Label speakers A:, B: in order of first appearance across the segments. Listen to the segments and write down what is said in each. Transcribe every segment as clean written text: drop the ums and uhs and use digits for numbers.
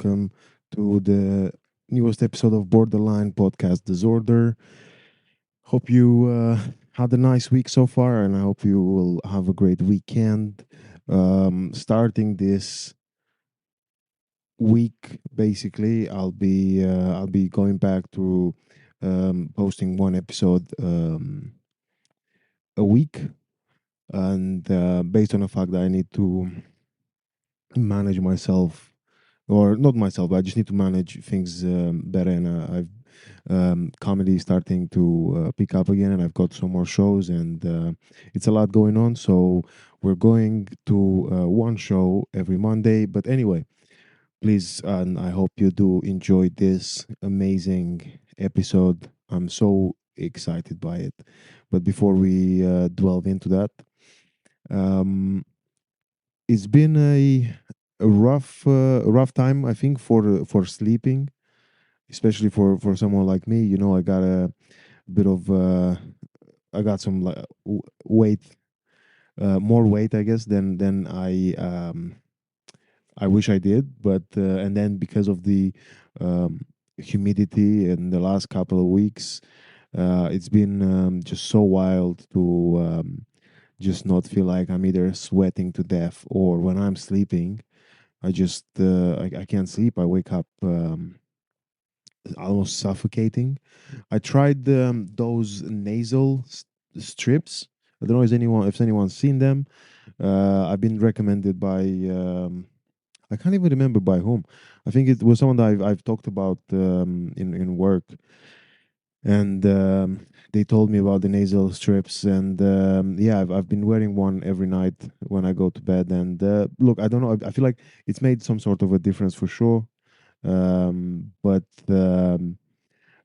A: welcome to the newest episode of Borderline Podcast Disorder. Hope you had a nice week so far, and I hope you will have a great weekend. Starting this week, basically, I'll be going back to posting one episode a week, and based on the fact that I need to manage myself, or not myself, but I just need to manage things better. And I've comedy starting to pick up again, and I've got some more shows, and it's a lot going on. So we're going to one show every Monday. But anyway, please, and I hope you do enjoy this amazing episode. I'm so excited by it. But before we delve into that, um, it's been a rough time, I think, for sleeping, especially for someone like me. I got a bit of I got some like weight, more weight, I guess, than I wish I did. But and then because of the um, humidity in the last couple of weeks, it's been just so wild to just not feel like I'm either sweating to death, or when I'm sleeping I just I can't sleep. I wake up almost suffocating. I tried those nasal strips. I don't know if anyone's seen them. I've been recommended by I can't even remember by whom. I think it was someone that I've talked about in work, and they told me about the nasal strips. And yeah, I've been wearing one every night when I go to bed. And look, I don't know. I feel like it's made some sort of a difference for sure. But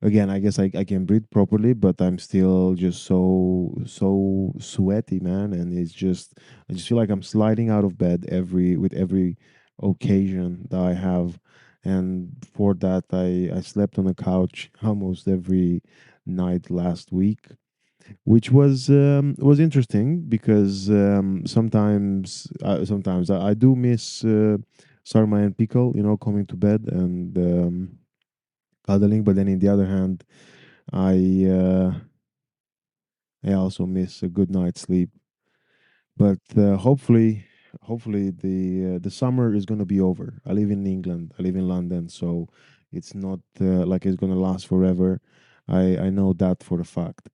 A: again, I guess I can breathe properly, but I'm still just so sweaty, man. And I just feel like I'm sliding out of bed every occasion that I have. And for that, I slept on the couch almost every night last week, which was interesting because sometimes I do miss sarma and pickle, coming to bed and cuddling. But then in the other hand, I uh, I also miss a good night's sleep. But hopefully the summer is gonna be over. I live in England. I live in London, so it's not like it's gonna last forever. I know that for a fact.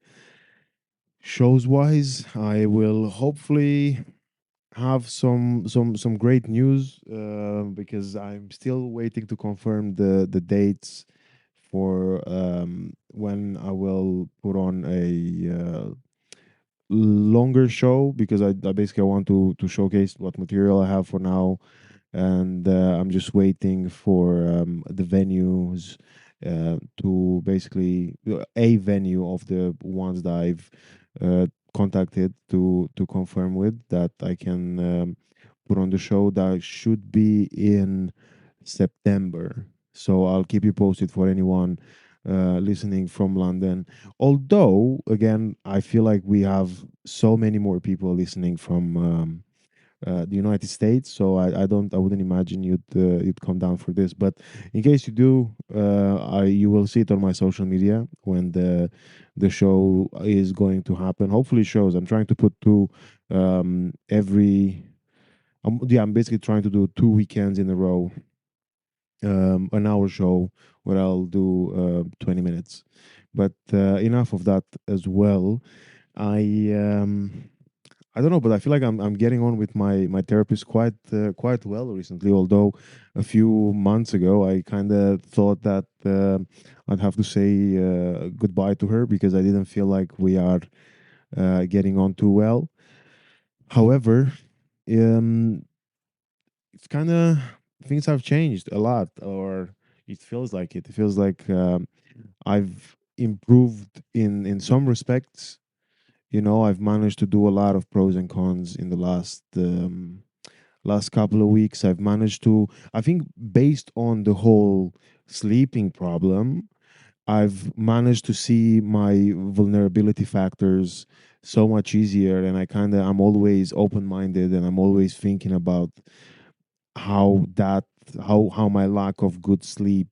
A: Shows wise, I will hopefully have some great news because I'm still waiting to confirm the dates for when I will put on a longer show, because I basically want to showcase what material I have for now. And I'm just waiting for the venues to basically a venue of the ones that I've contacted to confirm with that I can put on the show. That should be in September. So I'll keep you posted for anyone listening from London. Although, again, I feel like we have so many more people listening from the United States. So I wouldn't imagine you'd come down for this. But in case you do, you will see it on my social media when the show is going to happen. Hopefully, shows. I'm trying to put two every. Yeah, I'm basically trying to do 2 weekends in a row, an hour show where I'll do 20 minutes. But enough of that as well. I um, I don't know, but I feel like I'm getting on with my therapist quite well recently. Although a few months ago I kind of thought that I'd have to say goodbye to her because I didn't feel like we are getting on too well. However, um, it's kind of things have changed a lot, or it feels like it. It feels like I've improved in some respects. I've managed to do a lot of pros and cons in the last couple of weeks. I've managed to, I think, based on the whole sleeping problem, I've managed to see my vulnerability factors so much easier. And I'm always open minded, and I'm always thinking about how that how my lack of good sleep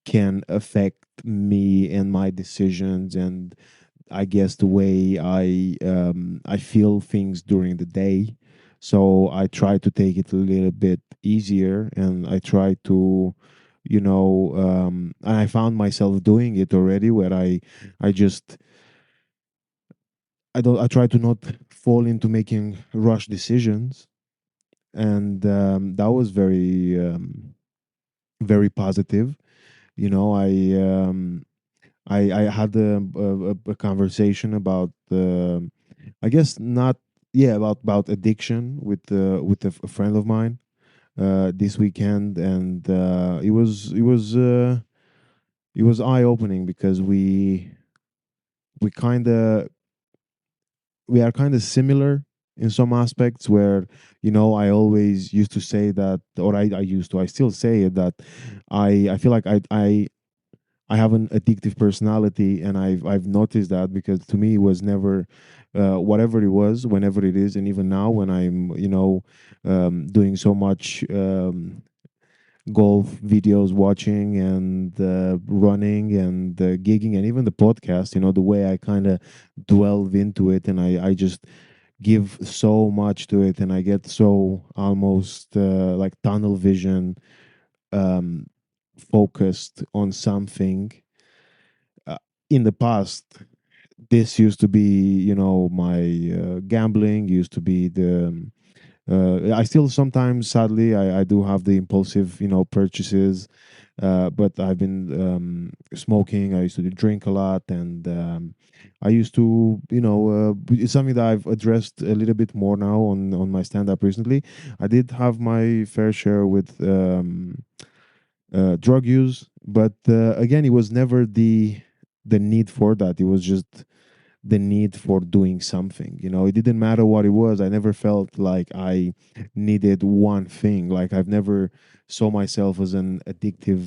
A: can affect me and my decisions, and I guess the way I feel things during the day. So I try to take it a little bit easier, and I try to, and I found myself doing it already, where I just I try to not fall into making rush decisions, and that was very positive. You know, I had a conversation about I guess not, yeah, about addiction with a friend of mine this weekend, and it was eye opening, because we kind of we are kind of similar in some aspects, where I always used to say that, or I still say it, that I feel like I have an addictive personality, and I've noticed that, because to me it was never whatever it was, whenever it is, and even now when I'm doing so much golf videos, watching, and running, and gigging, and even the podcast. The way I kind of delve into it, and I just give so much to it, and I get so almost like tunnel vision, um, focused on something. uh, in the past, this used to be, my gambling used to be the I still sometimes, sadly, I do have the impulsive, purchases, but I've been smoking. I used to drink a lot, and I used to, it's something that I've addressed a little bit more now on my stand up recently. I did have my fair share with drug use, but again, it was never the need for that. It was just the need for doing something. It didn't matter what it was. I never felt like I needed one thing. Like, I've never saw myself as an addictive,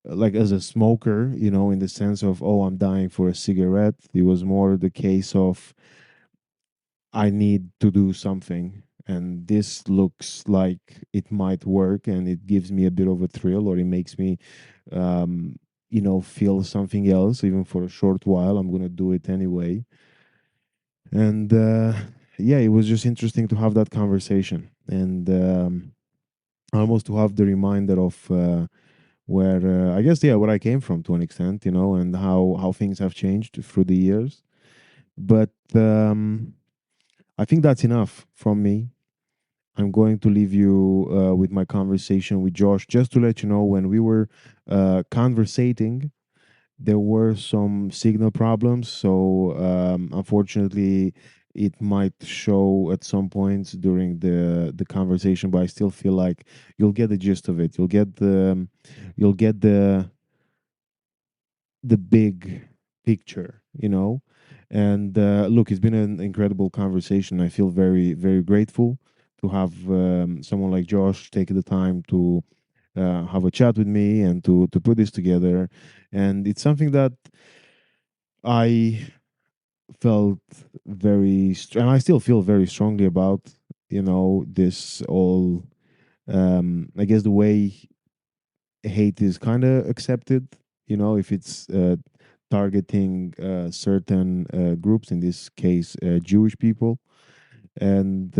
A: like as a smoker, in the sense of, oh, I'm dying for a cigarette. It was more the case of, I need to do something, and this looks like it might work, and it gives me a bit of a thrill, or it makes me um feel something else, even for a short while. I'm gonna do it anyway. And yeah, it was just interesting to have that conversation, and almost to have the reminder of where I guess, yeah, where I came from, to an extent, and how things have changed through the years. But I think that's enough from me. I'm going to leave you with my conversation with Josh, just to let you know, when we were conversating, there were some signal problems. So unfortunately, it might show at some points during the conversation, but I still feel like you'll get the gist of it. You'll get the big picture, And look, it's been an incredible conversation. I feel very, very grateful to have someone like Josh take the time to have a chat with me, and to put this together. And it's something that I felt and I still feel very strongly about. This all. I guess the way hate is kind of accepted. If it's targeting certain groups, in this case, Jewish people, and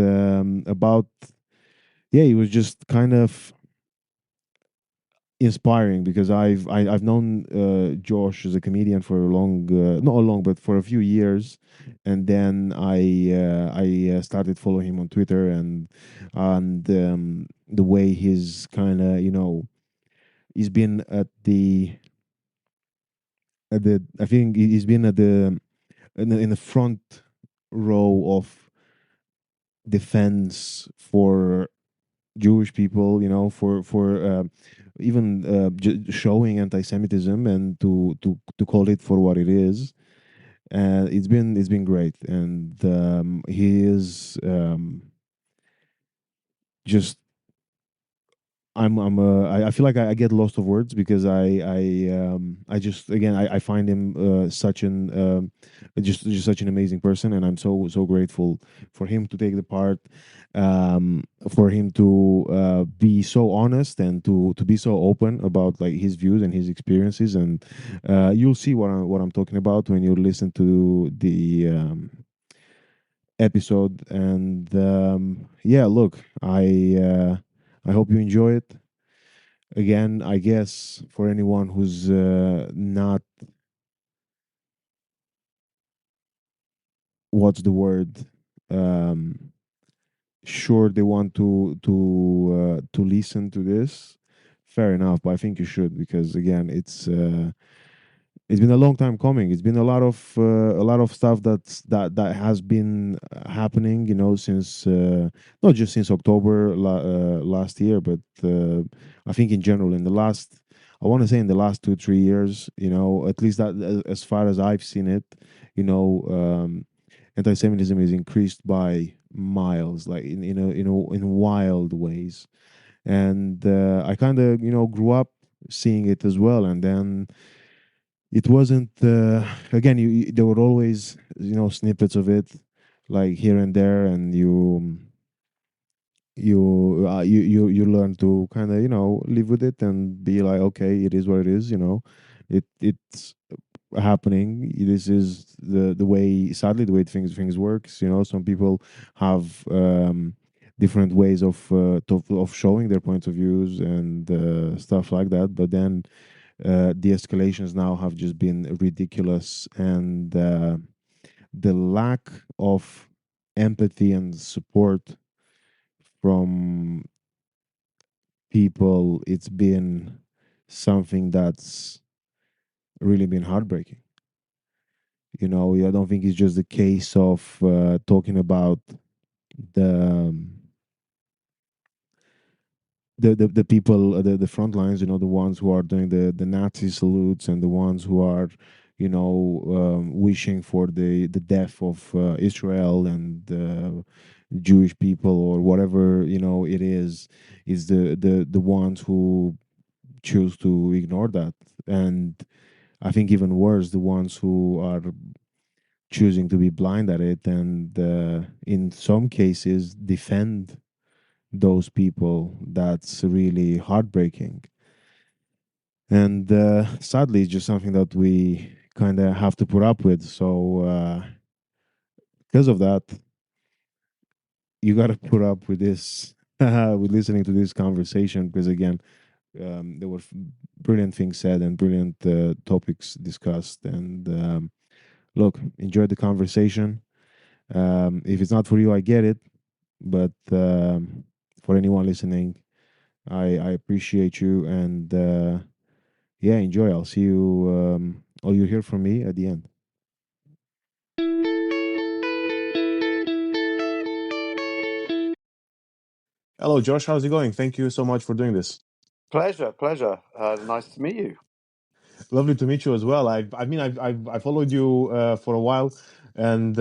A: about, yeah, it was just kind of inspiring, because I've known Josh as a comedian for a long, not a long, but for a few years, and then I started following him on Twitter, and the way he's kind of, he's been at the I think he's been at in the front row of defense for Jewish people, for even showing anti-Semitism, and to call it for what it is. And it's been great, and he is just I feel like I get lost of words because I just again I find him such an just such an amazing person, and I'm so grateful for him to take the part, for him to be so honest and to be so open about like his views and his experiences. And you'll see what I'm talking about when you listen to the episode. And yeah, look, I hope you enjoy it. Again, I guess for anyone who's not, what's the word, um, sure they want to listen to this, fair enough. But I think you should, because again, it's been a long time coming. It's been a lot of stuff that has been happening, you know, since not just since October last year, but I think in general in the last, I want to say in the last 2 3 years, you know, at least that as far as I've seen it, you know, anti-Semitism is increased by miles, like in wild ways. And I kind of, you know, grew up seeing it as well. And then it wasn't again, there were always, you know, snippets of it like here and there, and you learn to kind of, you know, live with it and be like, okay, it is what it is, you know. It's happening. This is the way, sadly, the way things works, you know. Some people have different ways of showing their points of views and stuff like that. But then the escalations now have just been ridiculous, and the lack of empathy and support from people, it's been something that's really been heartbreaking. You know, I don't think it's just the case of talking about the the people, the front lines, you know, the ones who are doing the Nazi salutes, and the ones who are, you know, wishing for the death of Israel and Jewish people, or whatever, you know, it is the ones who choose to ignore that. And I think even worse, the ones who are choosing to be blind at it, and in some cases defend those people. That's really heartbreaking. And sadly, it's just something that we kind of have to put up with. So because of that, you got to put up with this, with listening to this conversation, because again, there were brilliant things said and brilliant topics discussed. And look, enjoy the conversation. If it's not for you, I get it. But for anyone listening, I appreciate you. And yeah, enjoy. I'll see you, or you hear from me at the end. Hello, Josh. How's it going? Thank you so much for doing this.
B: Pleasure, pleasure. Nice to meet you.
A: Lovely to meet you as well. I followed you for a while, and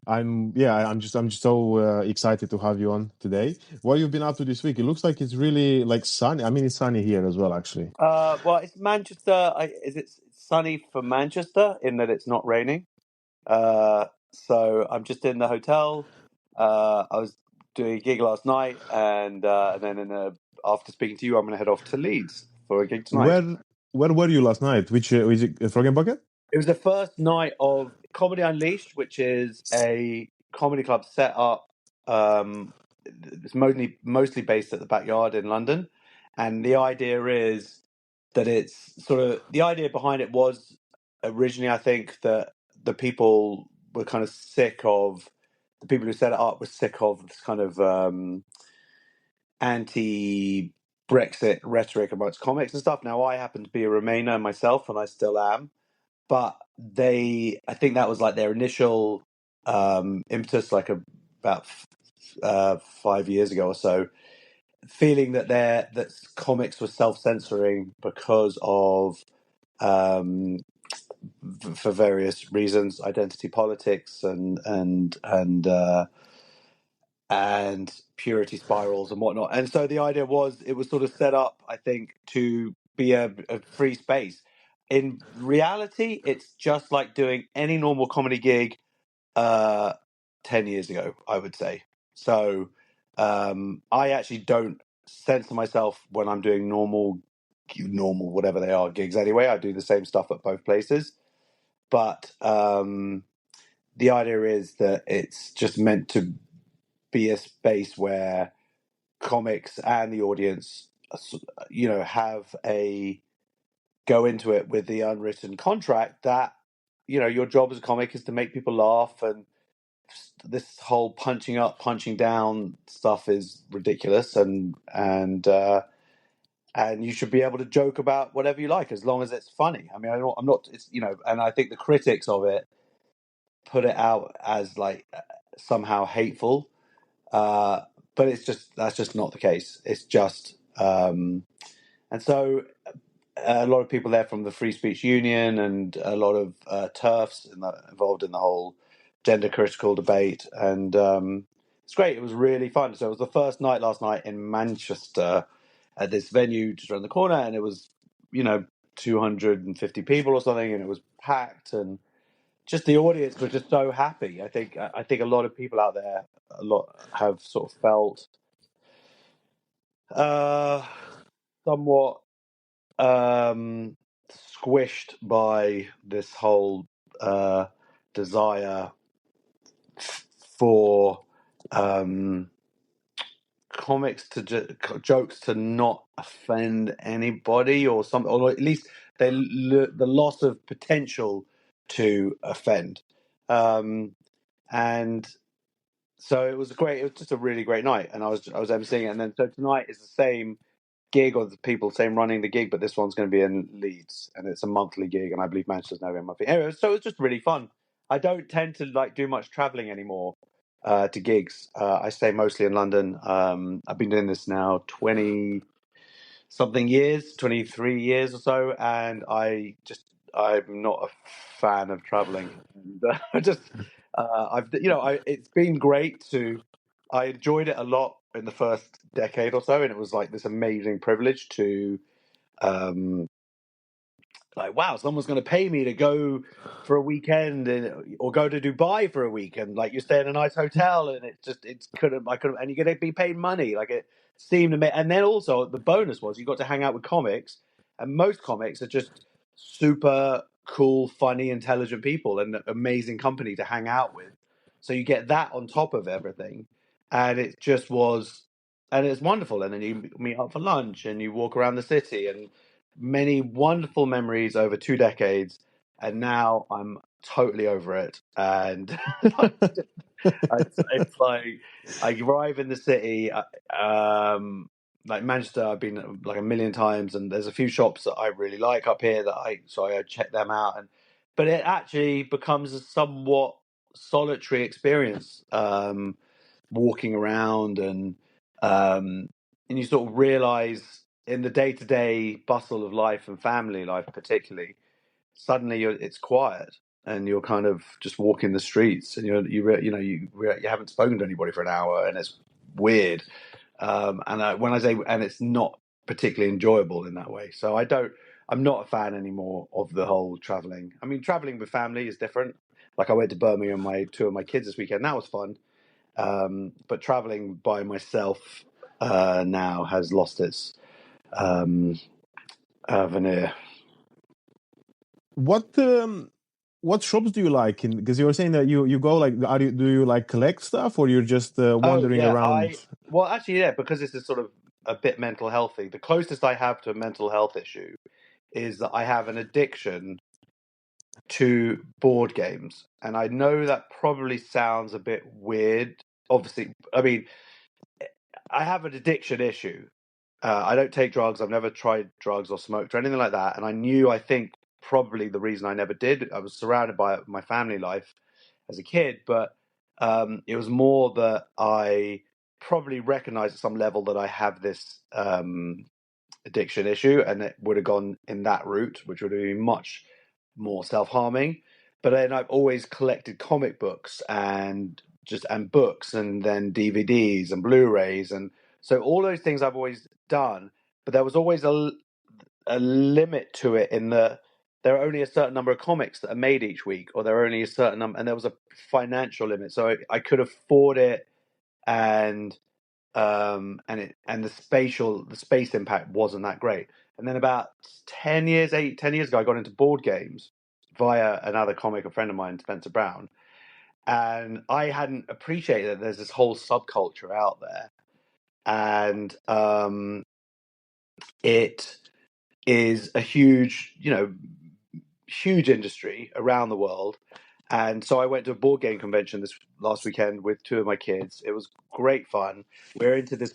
A: I'm just so excited to have you on today. What you've been up to this week? It looks like it's really like sunny. I mean, it's sunny here as well, actually.
B: Well, it's Manchester. Is it sunny for Manchester in that it's not raining? So I'm just in the hotel. I was doing a gig last night, and then after speaking to you, I'm going to head off to Leeds for a gig tonight.
A: Where were you last night? Which Frog and Bucket?
B: It was the first night of Comedy Unleashed, which is a comedy club set up. It's mostly based at the Backyard in London, and the idea is that it's sort of the idea behind it was originally, I think, that the people were kind of sick of the people who set it up were sick of this kind of anti Brexit rhetoric amongst comics and stuff. Now, I happen to be a Remainer myself, and I still am, but I think that was like their initial impetus, like about 5 years ago or so, feeling that comics were self-censoring because of for various reasons, identity politics and and purity spirals and whatnot. And so the idea was it was sort of set up, I think, to be a free space. In reality, it's just like doing any normal comedy gig 10 years ago, I would say. So I actually don't censor myself when I'm doing normal, whatever they are, gigs anyway. I do the same stuff at both places. But the idea is that it's just meant to be a space where comics and the audience, have a go into it with the unwritten contract that, your job as a comic is to make people laugh, and this whole punching up, punching down stuff is ridiculous, and you should be able to joke about whatever you like as long as it's funny. I mean, I'm not, it's, and I think the critics of it put it out as like somehow hateful, uh, but that's just not the case. It's just, and so a lot of people there from the Free Speech Union and a lot of TERFs involved in the whole gender critical debate, and it's great. It was really fun. So it was the first night last night in Manchester at this venue just around the corner, and it was 250 people or something, and it was packed, and just the audience was just so happy. I think a lot of people out there a lot have sort of felt uh, somewhat squished by this whole uh, desire for um, comics to jokes to not offend anybody, or something, or at least the loss of potential to offend. And so it was great. It was just a really great night, and I was emceeing it. And then so tonight is the same gig, or the people same running the gig, but this one's going to be in Leeds, and it's a monthly gig, and I believe Manchester's now in monthly. Anyway, so it's just really fun. I don't tend to like do much traveling anymore to gigs. I stay mostly in London. I've been doing this now 20 something years, 23 years or so, and I'm not a fan of traveling. And I just it's been great to. I enjoyed it a lot in the first decade or so, and it was like this amazing privilege to um, like, wow, someone's going to pay me to go for a weekend, or go to Dubai for a week, and like you stay in a nice hotel, and I couldn't, and you're going to be paid money. Like, it seemed to me. And then also the bonus was you got to hang out with comics, and most comics are just super cool, funny, intelligent people, and amazing company to hang out with. So you get that on top of everything, and it just was, and it's wonderful. And then you meet up for lunch, and you walk around the city, and many wonderful memories over 2 decades, and now I'm totally over it. And it's like I arrive in the city, like Manchester. I've been like a million times, and there's a few shops that I really like up here so I check them out, but it actually becomes a somewhat solitary experience, walking around, and you sort of realize in the day-to-day bustle of life and family life particularly, suddenly it's quiet, and you're kind of just walking the streets, and you haven't spoken to anybody for an hour, and it's weird. When I say, and it's not particularly enjoyable in that way. So I'm not a fan anymore of the whole traveling. I mean, traveling with family is different. Like, I went to Birmingham, my two of my kids this weekend. That was fun. But traveling by myself now has lost its um, veneer.
C: What what shops do you like? Because you were saying that you go, like, do you like collect stuff, or you're just
B: Oh
C: wandering
B: yeah,
C: around?
B: well, actually, yeah, because this is sort of a bit mental healthy. The closest I have to a mental health issue is that I have an addiction to board games, and I know that probably sounds a bit weird. Obviously, I mean, I have an addiction issue. I don't take drugs. I've never tried drugs or smoked or anything like that. And I think probably the reason I never did, I was surrounded by my family life as a kid, but it was more that I probably recognized at some level that I have this addiction issue, and it would have gone in that route, which would have been much more self-harming. But then I've always collected comic books and and books and then DVDs and Blu-rays, and so all those things I've always done, but there was always a limit to it in the there are only a certain number of comics that are made each week, or there are only a certain number, and there was a financial limit, so I could afford it, and the space impact wasn't that great. And then about 10 years ago, I got into board games via another comic, a friend of mine, Spencer Brown, and I hadn't appreciated that there's this whole subculture out there, and it is a huge, huge industry around the world. And so I went to a board game convention this last weekend with two of my kids. It was great fun. We're into this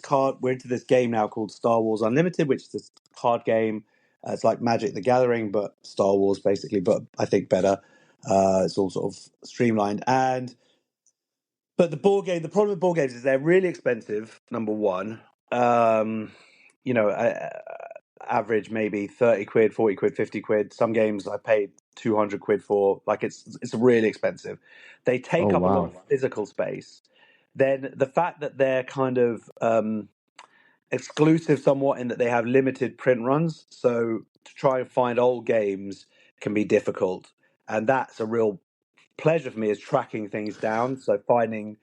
B: game now called Star Wars Unlimited, which is this card game. It's like Magic the Gathering, but Star Wars basically, but I think better. It's all sort of streamlined. But the problem with board games is they're really expensive, number one. Um, you know, average maybe 30 quid, 40 quid, 50 quid. Some games I paid 200 quid for. Like it's really expensive. They
A: Oh
B: take up a lot
A: wow.
B: of physical space. Then the fact that they're kind of exclusive somewhat in that they have limited print runs. So to try and find old games can be difficult. And that's a real pleasure for me, is tracking things down. So finding,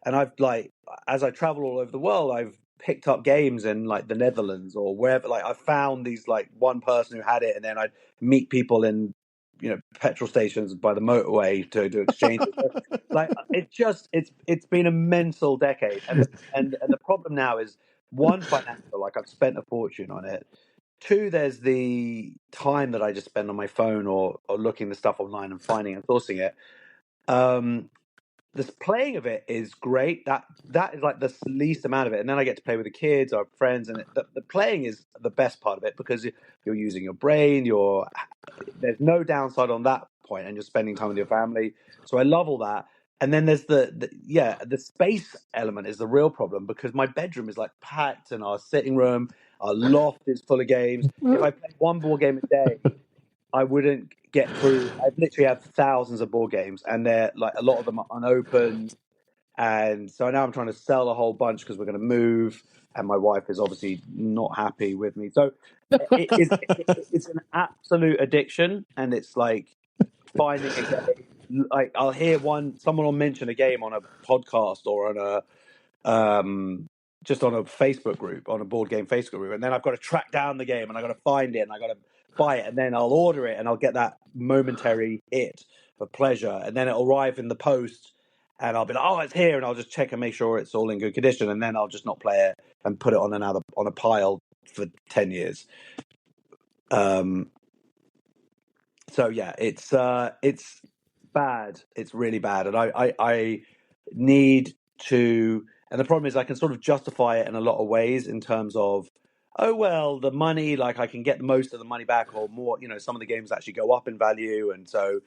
B: and I've like, as I travel all over the world, I've picked up games in like the Netherlands or wherever. Like I found these, like one person who had it, and then I'd meet people in, petrol stations by the motorway to do exchanges. So, like it's been a mental decade, and the problem now is, one, financial. Like I've spent a fortune on it. Two, there's the time that I just spend on my phone or looking the stuff online and finding and sourcing it. Um, this playing of it is great. That is like the least amount of it, and then I get to play with the kids or friends, and the playing is the best part of it because you're using your brain. There's no downside on that point, and you're spending time with your family. So I love all that. And then there's the space element is the real problem, because my bedroom is like packed, and our sitting room, our loft is full of games. If I play one board game a day, I wouldn't get through. I literally have thousands of board games, and they're like, a lot of them are unopened. And so now I'm trying to sell a whole bunch because we're going to move, and my wife is obviously not happy with me. So it's an absolute addiction, and it's like finding a game. Like I'll hear someone will mention a game on a podcast or on just on a Facebook group, on a board game Facebook group, and then I've got to track down the game, and I've got to find it, and I've got to buy it, and then I'll order it, and I'll get that momentary hit of pleasure, and then it'll arrive in the post, and I'll be like, oh, it's here, and I'll just check and make sure it's all in good condition, and then I'll just not play it and put it on a pile for 10 years. So yeah, it's bad. It's really bad, and I need to. And the problem is, I can sort of justify it in a lot of ways in terms of, oh well, the money, like I can get most of the money back or more. Some of the games actually go up in value, and so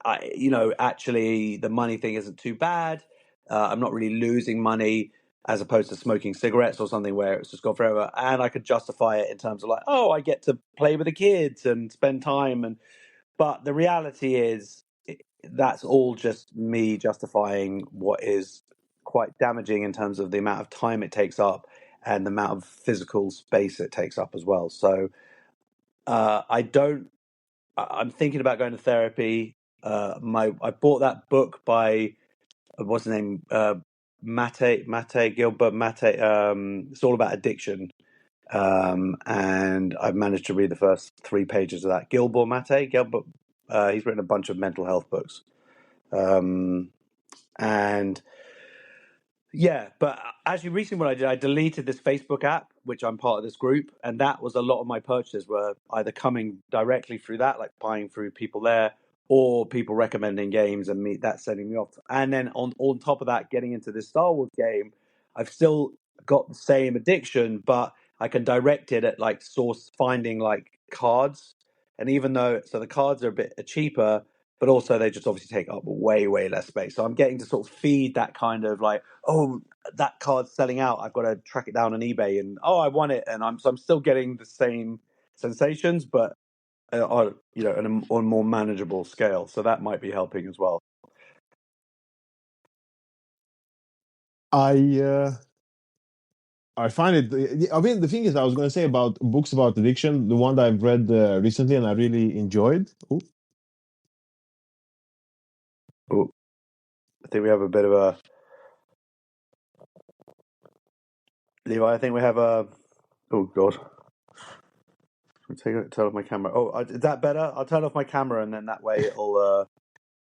B: actually the money thing isn't too bad. I'm not really losing money as opposed to smoking cigarettes or something where it's just gone forever. And I could justify it in terms of like, oh, I get to play with the kids and spend time, but the reality is, that's all just me justifying what is quite damaging in terms of the amount of time it takes up and the amount of physical space it takes up as well. So I don't. I'm thinking about going to therapy. I bought that book by what's his name, Mate Gilbert Mate. It's all about addiction. And I've managed to read the first 3 pages of that. Gilbert, he's written a bunch of mental health books. And yeah, but actually recently what I did, I deleted this Facebook app, which I'm part of this group, and that was a lot of my purchases were either coming directly through that, like buying through people there, or people recommending games and that sending me off. And then on top of that, getting into this Star Wars game, I've still got the same addiction, but I can direct it at like source finding like cards. And even though the cards are a bit cheaper, but also they just obviously take up way, way less space. So I'm getting to sort of feed that kind of like, oh, that card's selling out. I've got to track it down on eBay, and oh, I want it, and I'm still getting the same sensations, but on on a more manageable scale. So that might be helping as well.
C: I I find it. I mean, the thing is, I was going to say about books about addiction. The one that I've read recently and I really enjoyed. Ooh,
B: Oh, I think we have a bit of a Levi. I think we have a. Oh God. Turn off my camera. Oh, is that better? I'll turn off my camera and then that way it'll.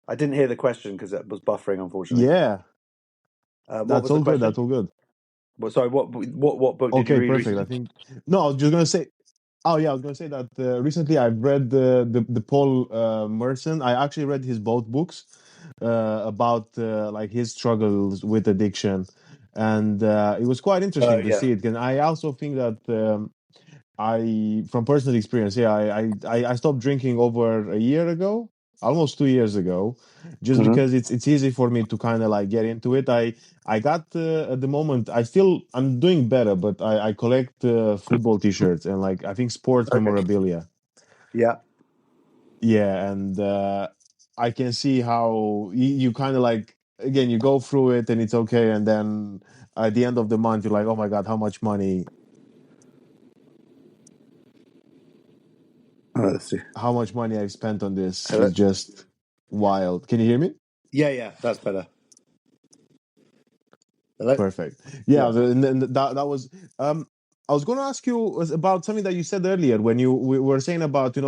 B: I didn't hear the question because it was buffering, unfortunately.
C: yeah,
B: What
C: that's
B: was the
C: all good.
B: question?
C: That's all good.
B: Sorry, what book did you
C: Okay,
B: read
C: perfect. I
B: recently?
C: think no, I was just going to say. Oh yeah, I was going to say that recently I've read the Paul Merson. I actually read his both books about like his struggles with addiction, and it was quite
B: Oh
C: interesting to
B: yeah.
C: see it. And I also think that from personal experience, yeah, I stopped drinking over a year ago, almost 2 years ago, just
B: Hmm.
C: because it's easy for me to kind of like get into it. I got at the moment I'm doing better, but I collect football T-shirts and like I think sports
B: Okay.
C: memorabilia.
B: Yeah.
C: Yeah, and I can see how you kind of like again you go through it and it's okay, and then at the end of the month you're like, oh my god,
B: Let's see.
C: how much money I've spent on this
B: Hello.
C: is just wild. Can you hear me?
B: Yeah, that's better. Hello.
C: Perfect. Yeah,
B: Yeah.
C: and then that was. I was going to ask you about something that you said earlier when we were saying about the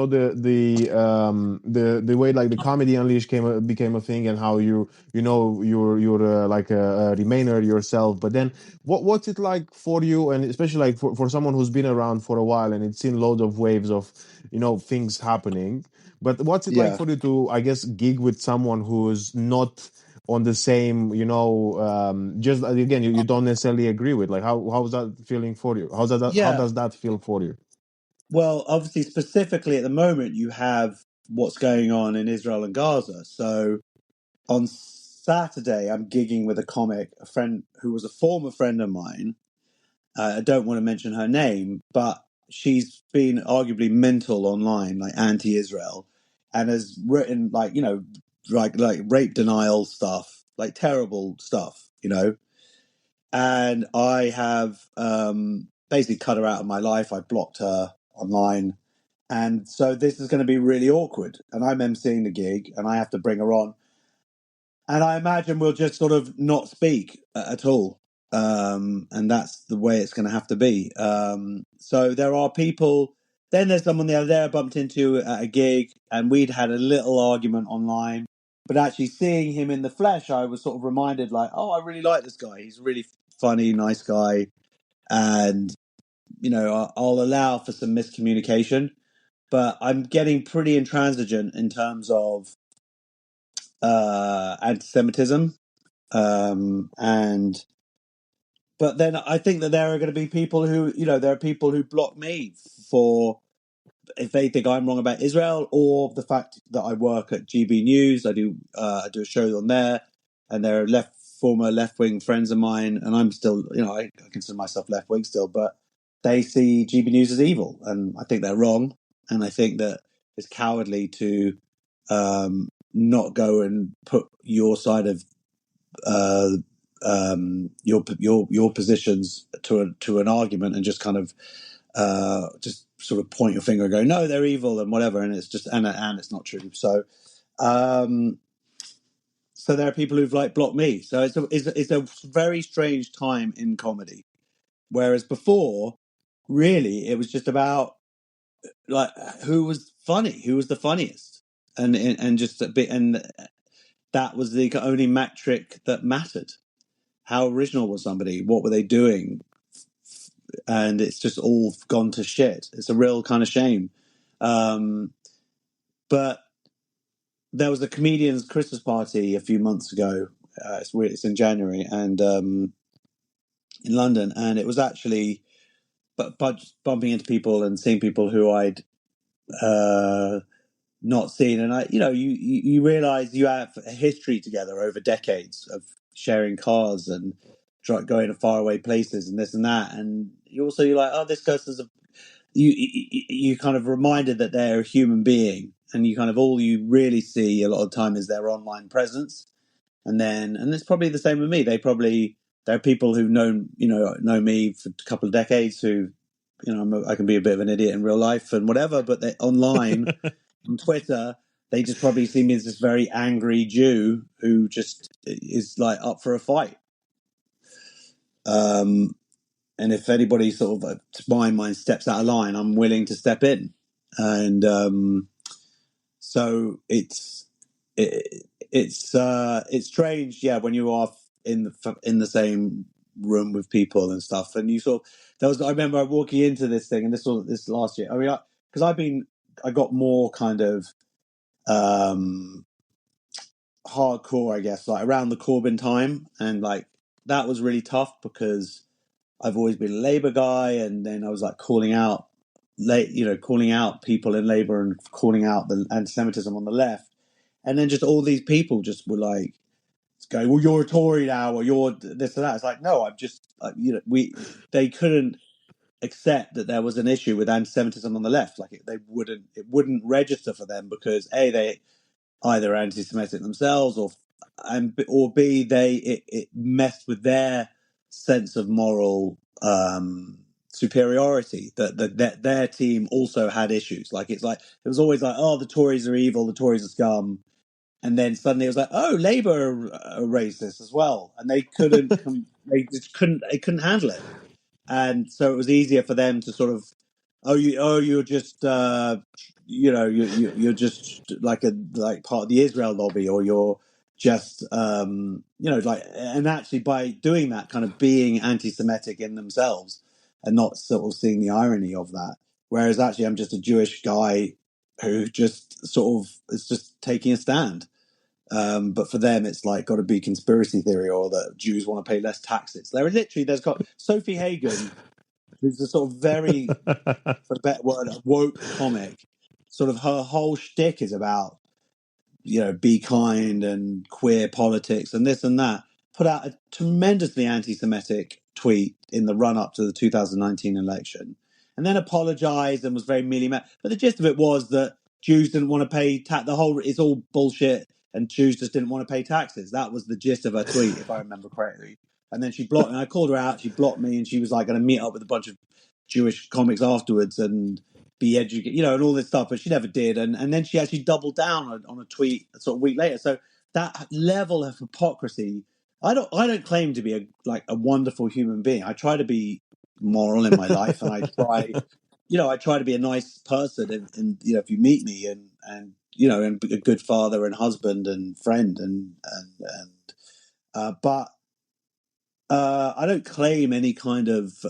C: way like the comedy unleashed became a thing and how you're like a remainer yourself. But then what's it like for you, and especially like for someone who's been around for a while and it's seen loads of waves of things happening. But what's it like
B: Yeah.
C: for you to, I guess, gig with someone who's not on the same, just again, you don't necessarily agree with, like, how's that feeling for you? How
B: Yeah.
C: does that feel for you?
B: Well, obviously, specifically at the moment, you have what's going on in Israel and Gaza. So on Saturday, I'm gigging with a comic, a friend who was a former friend of mine. I don't want to mention her name, but she's been arguably mental online, like anti-Israel, and has written like like rape denial stuff, like terrible stuff, And I have basically cut her out of my life. I blocked her online, and so this is going to be really awkward. And I'm emceeing the gig, and I have to bring her on, and I imagine we'll just sort of not speak at all. And that's the way it's going to have to be. So there are people. Then there's someone the other day I bumped into at a gig, and we'd had a little argument online. But actually seeing him in the flesh, I was sort of reminded, like, oh, I really like this guy. He's a really funny, nice guy, and I'll allow for some miscommunication. But I'm getting pretty intransigent in terms of anti-Semitism. And but then I think that there are going to be people who, there are people who block me for if they think I'm wrong about Israel or the fact that I work at GB News. I do a show on there, and they're former left wing friends of mine, and I'm still, I consider myself left wing still, but they see GB News as evil, and I think they're wrong, and I think that it's cowardly to not go and put your side of uh, your positions to an argument and just kind of just sort of point your finger and go, no, they're evil and whatever, and it's just and it's not true. Um, so there are people who've like blocked me. So it's a very strange time in comedy. Whereas before, really, it was just about like who was funny, who was the funniest, and just a bit, and that was the only metric that mattered. How original was somebody? What were they doing? And it's just all gone to shit. It's a real kind of shame. But there was a comedian's Christmas party a few months ago. It's in January and in London, and it was actually but bumping into people and seeing people who I'd uh, not seen, and you realize you have a history together over decades of sharing cars and going to faraway places and this and that, and you're like, oh, this person's you kind of reminded that they're a human being, and you kind of all you really see a lot of the time is their online presence, and it's probably the same with me. there are people who've know me for a couple of decades who, I can be a bit of an idiot in real life and whatever, but they online on Twitter, they just probably see me as this very angry Jew who just is like up for a fight. And if anybody sort of, to my mind, steps out of line, I'm willing to step in. And so it's strange, yeah, when you are in the same room with people and stuff, and you sort of, I remember walking into this thing, and this was this last year. I mean, because I got more kind of hardcore, I guess, like around the Corbyn time, and like that was really tough because I've always been a Labour guy, and then I was like calling out people in Labour and calling out the anti-Semitism on the left, and then just all these people just were like going, "Well, you're a Tory now, or you're this and that." It's like, no, I'm just they couldn't accept that there was an issue with anti-Semitism on the left. Like it wouldn't register for them because they either anti-Semitic themselves, or B, it messed with their sense of moral superiority. That their team also had issues. Like it was always like, oh, the Tories are evil, the Tories are scum, and then suddenly it was like, oh, Labour are racist as well, and they couldn't handle it, and so it was easier for them to sort of, you're just you're just like part of the Israel lobby, or you're just and actually by doing that, kind of being anti-Semitic in themselves and not sort of seeing the irony of that, whereas actually I'm just a Jewish guy who just sort of is just taking a stand. But for them, it's like got to be conspiracy theory, or that Jews want to pay less taxes. There's got Sophie Hagen, who's a sort of very, for a better word, a woke comic. Sort of her whole shtick is about, be kind and queer politics and this and that. Put out a tremendously anti-Semitic tweet in the run-up to the 2019 election, and then apologized and was very mealy mad. But the gist of it was that Jews didn't want to pay tax. It's all bullshit, and Jews just didn't want to pay taxes. That was the gist of her tweet, if I remember correctly. And then she blocked me. I called her out. She blocked me, and she was like going to meet up with a bunch of Jewish comics afterwards and be educated, and all this stuff. But she never did. And then she actually doubled down on a tweet sort of a week later. So that level of hypocrisy. I don't claim to be a wonderful human being. I try to be moral in my life, and I try to be a nice person. And if you meet me, and and a good father and husband and friend, but I don't claim any kind of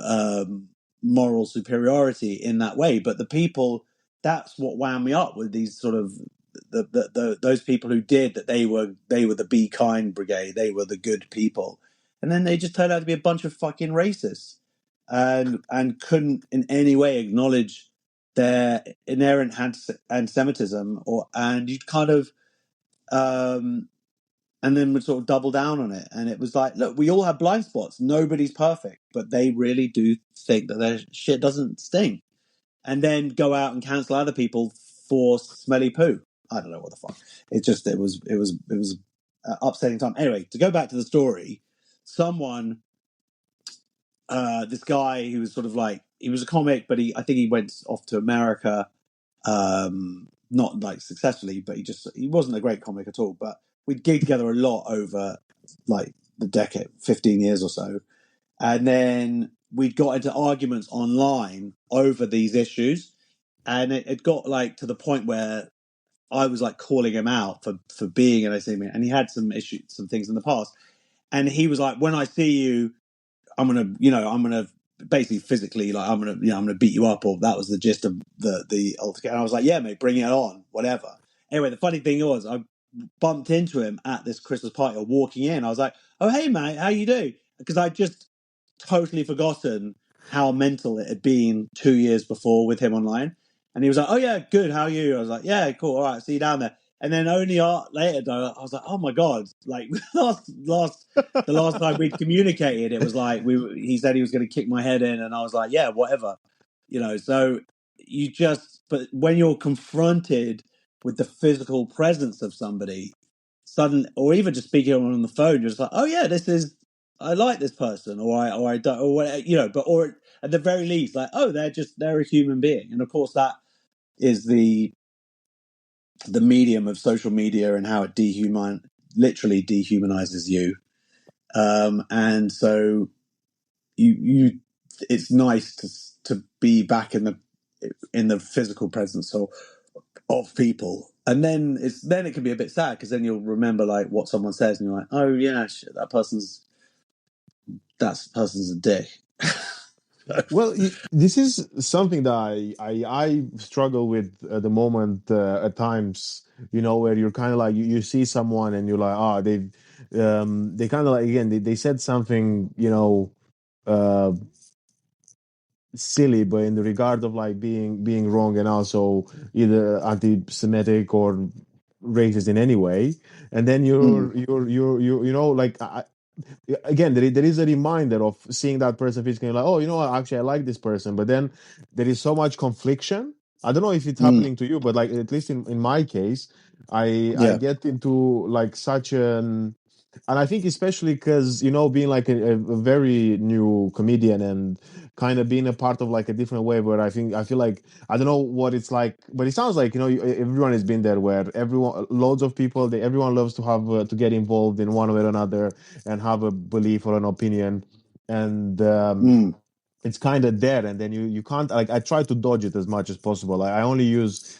B: moral superiority in that way. But the people, that's what wound me up with these sort of those people who did that. They were the Be Kind Brigade. They were the good people, and then they just turned out to be a bunch of fucking racists, and couldn't in any way acknowledge their inherent anti-Semitism, and you'd kind of. And then would sort of double down on it. And it was like, look, we all have blind spots. Nobody's perfect, but they really do think that their shit doesn't stink. And then go out and cancel other people for smelly poo. I don't know what the fuck. It was upsetting time. Anyway, to go back to the story, someone, this guy who was sort of like, he was a comic, but I think he went off to America, not like successfully, but he wasn't a great comic at all. But we'd gig together a lot over like the decade, 15 years or so. And then we'd got into arguments online over these issues. And it got like to the point where I was like calling him out for being an anti-Semitic, and he had some things in the past. And he was like, when I see you, I'm gonna basically physically, like, I'm gonna beat you up, or that was the gist of the altercation. And I was like, yeah, mate, bring it on, whatever. Anyway, the funny thing was, I bumped into him at this Christmas party, or walking in. I was like, oh, hey, mate, how you doing? Because I'd just totally forgotten how mental it had been 2 years before with him online. And he was like, oh, yeah, good, how are you? I was like, yeah, cool, all right, see you down there. And then only later, though, I was like, oh my God, like the last time we'd communicated, it was like, he said he was going to kick my head in, and I was like, yeah, whatever. So but when you're confronted with the physical presence of somebody, or even just speaking on the phone, you're just like, oh yeah, this is I like this person, or I don't, or whatever, but or at the very least, like, oh, they're a human being, and of course that is the medium of social media and how it literally dehumanizes you, and so you it's nice to be back in the physical presence of people, and then it can be a bit sad because then you'll remember like what someone says and you're like, oh yeah, shit, that person's a dick.
C: Well, this is something that I struggle with at the moment at times. Where you're kind of like you see someone and you're like, they kind of like again they said something uh, silly, but in the regard of like being wrong and also either anti-Semitic or racist in any way, and then
B: Mm,
C: like again there is a reminder of seeing that person physically like, oh, what, actually I like this person, but then there is so much confliction. I don't know if it's
B: mm,
C: happening to you, but like at least in my case, I
B: yeah,
C: get into like such an and I think especially because being like a very new comedian and kind of being a part of like a different way where I feel like I don't know what it's like, but it sounds like everyone has been there where everyone loads of people everyone loves to have to get involved in one way or another and have a belief or an opinion, and
B: mm,
C: it's kind of there, and then you can't like I try to dodge it as much as possible. I only use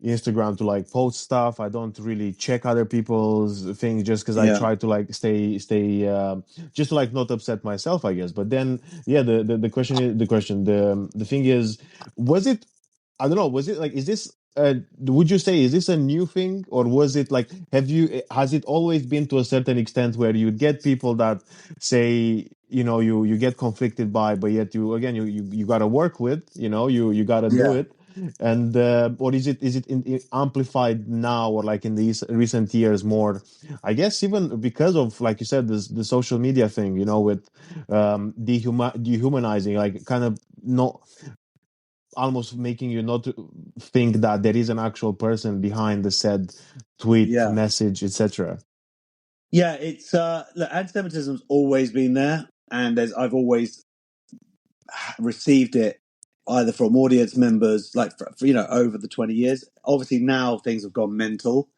C: Instagram to like post stuff. I don't really check other people's things just because I
B: yeah,
C: try to like stay just to like not upset myself, I guess. But then yeah, the question is the thing is, was it I don't know, was it like is this would you say is this a new thing, or was it like has it always been to a certain extent where you get people that say you get conflicted by, but yet you again you got to work with, you got to do
B: yeah.
C: it, and or is it amplified now or like in these recent years more, I guess, even because of like you said the social media thing, with dehumanizing, like kind of not almost making you not think that there is an actual person behind the said tweet,
B: Yeah.
C: message, etc.
B: Yeah, it's look, anti-Semitism's always been there, and I've always received it either from audience members, like over the 20 years. Obviously, now things have gone mental,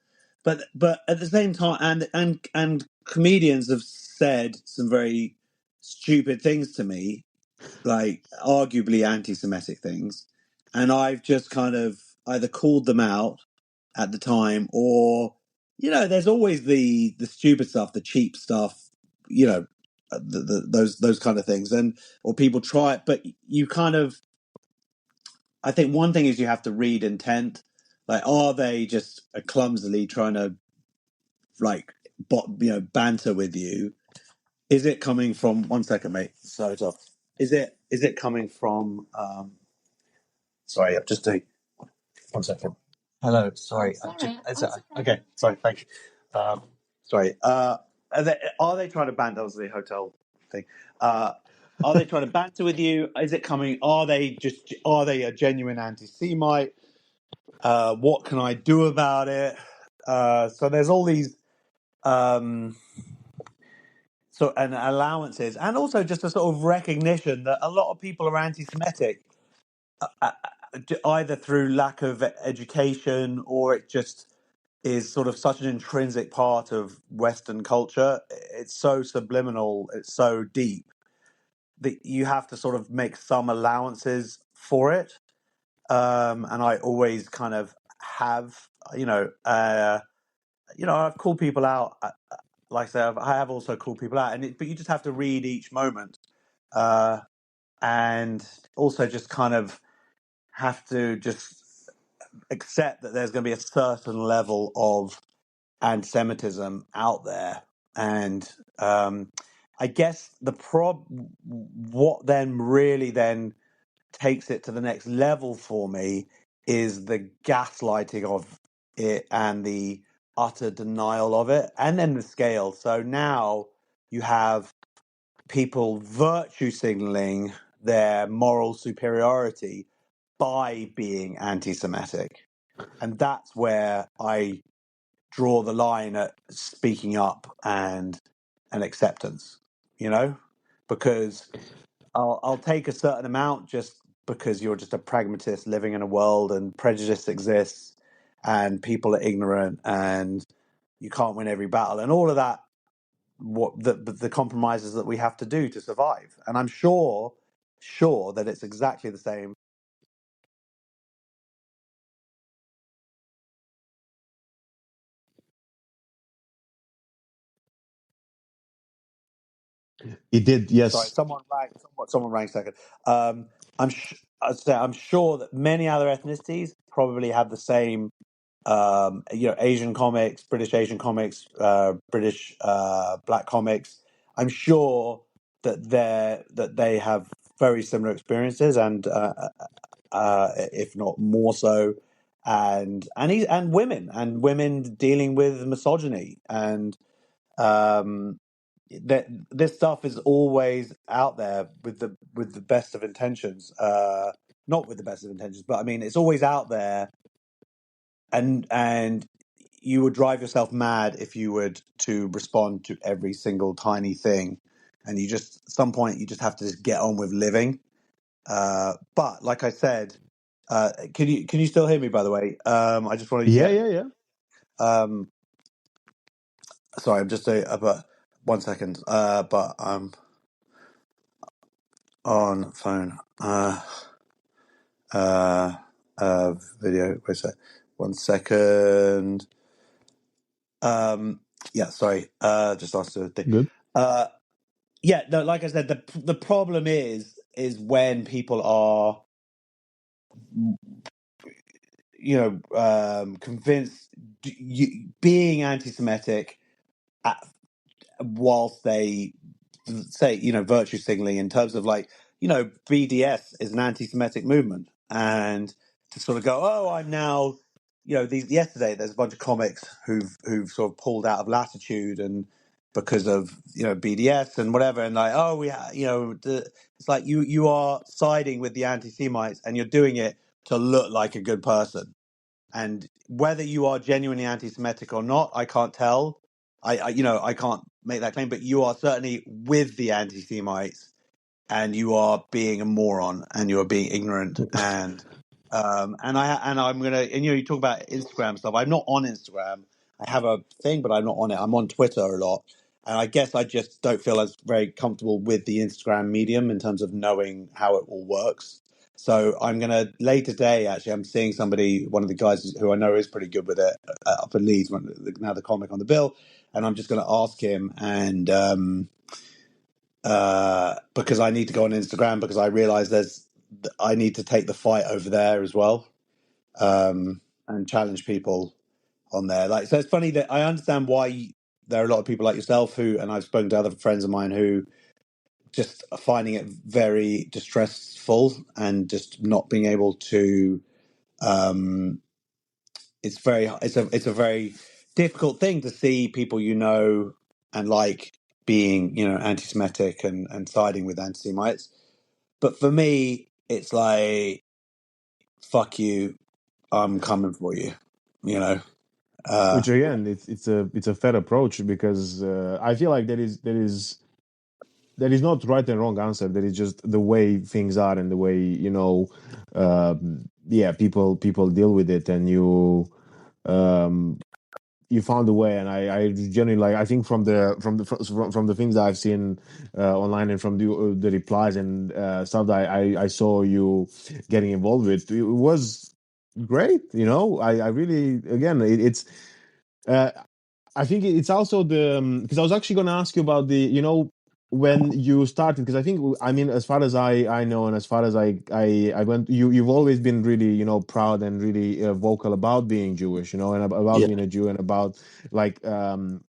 B: but at the same time, and comedians have said some very stupid things to me, like arguably anti-Semitic things, and I've just kind of either called them out at the time, or there's always the stupid stuff, the cheap stuff, those kind of things, and or people try it, but you kind of, I think one thing is you have to read intent, like are they just clumsily trying to like banter with you? Is it coming from one second, mate? So it's off. Is it coming from? Sorry, I'm just doing. One second. Hello. Sorry. Okay. Sorry. Thank you. Sorry. Are they trying to banter? That was the hotel thing. Uh, are they trying to banter with you? Is it coming? Are they a genuine anti-Semite? What can I do about it? So there's all these um, and allowances, and also just a sort of recognition that a lot of people are anti-Semitic, uh, either through lack of education, or it just is sort of such an intrinsic part of Western culture. It's so subliminal, it's so deep that you have to sort of make some allowances for it. And I always kind of have, I've called people out. Like I say, I have also called people out, but you just have to read each moment, uh, and also just kind of have to just accept that there's going to be a certain level of anti-Semitism out there, and I guess what then really then takes it to the next level for me is the gaslighting of it and the utter denial of it, and then the scale. So now you have people virtue signaling their moral superiority by being anti-Semitic, and that's where I draw the line at speaking up and acceptance. you know, because I'll take a certain amount just because you're just a pragmatist living in a world and prejudice exists and people are ignorant and you can't win every battle and all of that. What the compromises that we have to do to survive, and I'm sure that it's exactly the same.
C: It did,
B: Sorry,
C: yes.
B: someone rang second. Um, I'd say I'm sure that many other ethnicities probably have the same. Asian comics, British Asian comics, British black comics. I'm sure that they have very similar experiences, and if not more so, and women dealing with misogyny and that this stuff is always out there with the best of intentions. Not with the best of intentions, but I mean it's always out there, and you would drive yourself mad if you were to respond to every single tiny thing, and you just at some point you just have to just get on with living. But like I said, can you still hear me? By the way, I just want to
C: Yeah,
B: get.
C: yeah, yeah.
B: Um, sorry, I'm just but 1 second. But I'm on phone. Uh, video. Wait a sec. 1 second. Yeah, sorry. Just asked a thing.
C: Good.
B: Uh, yeah, no, like I said, the problem is when people are, convinced being anti-Semitic whilst they say, virtue signaling in terms of like, BDS is an anti-Semitic movement, and to sort of go, oh, I'm now, yesterday there's a bunch of comics who've sort of pulled out of Latitude and because of BDS and whatever, and like, oh, it's like you are siding with the anti-Semites and you're doing it to look like a good person, and whether you are genuinely anti-Semitic or not, I can't tell. I can't make that claim, but you are certainly with the anti-Semites, and you are being a moron, and you are being ignorant, and I'm gonna, and you talk about Instagram stuff. I'm not on Instagram. I have a thing, but I'm not on it. I'm on Twitter a lot, and I guess I just don't feel as very comfortable with the Instagram medium in terms of knowing how it all works. So I'm gonna later today. Actually, I'm seeing somebody, one of the guys who I know is pretty good with it, up in Leeds, now the comic on the bill, and I'm just gonna ask him and. Because I need to go on Instagram because I realize I need to take the fight over there as well, and challenge people on there. Like, so it's funny that I understand why there are a lot of people like yourself who, and I've spoken to other friends of mine who just are finding it very distressful and just not being able to. Um, it's a very difficult thing to see people and like being anti-Semitic and siding with anti-Semites. But for me, it's like, fuck you, I'm coming for you. You know. Uh,
C: Which again, it's a fair approach because I feel like there is not right and wrong answer. There is just the way things are and the way yeah, people deal with it, and um, you found a way. And I generally like. I think from the things that I've seen online and from the replies and stuff that I saw you getting involved with, it was great. I really, again, it's. Uh, I think it's also the because I was actually going to ask you about the when you started, because I think, I mean, as far as I know, and as far as I went, you've always been really proud and really vocal about being Jewish, and about
B: yeah.
C: being a Jew, and about like like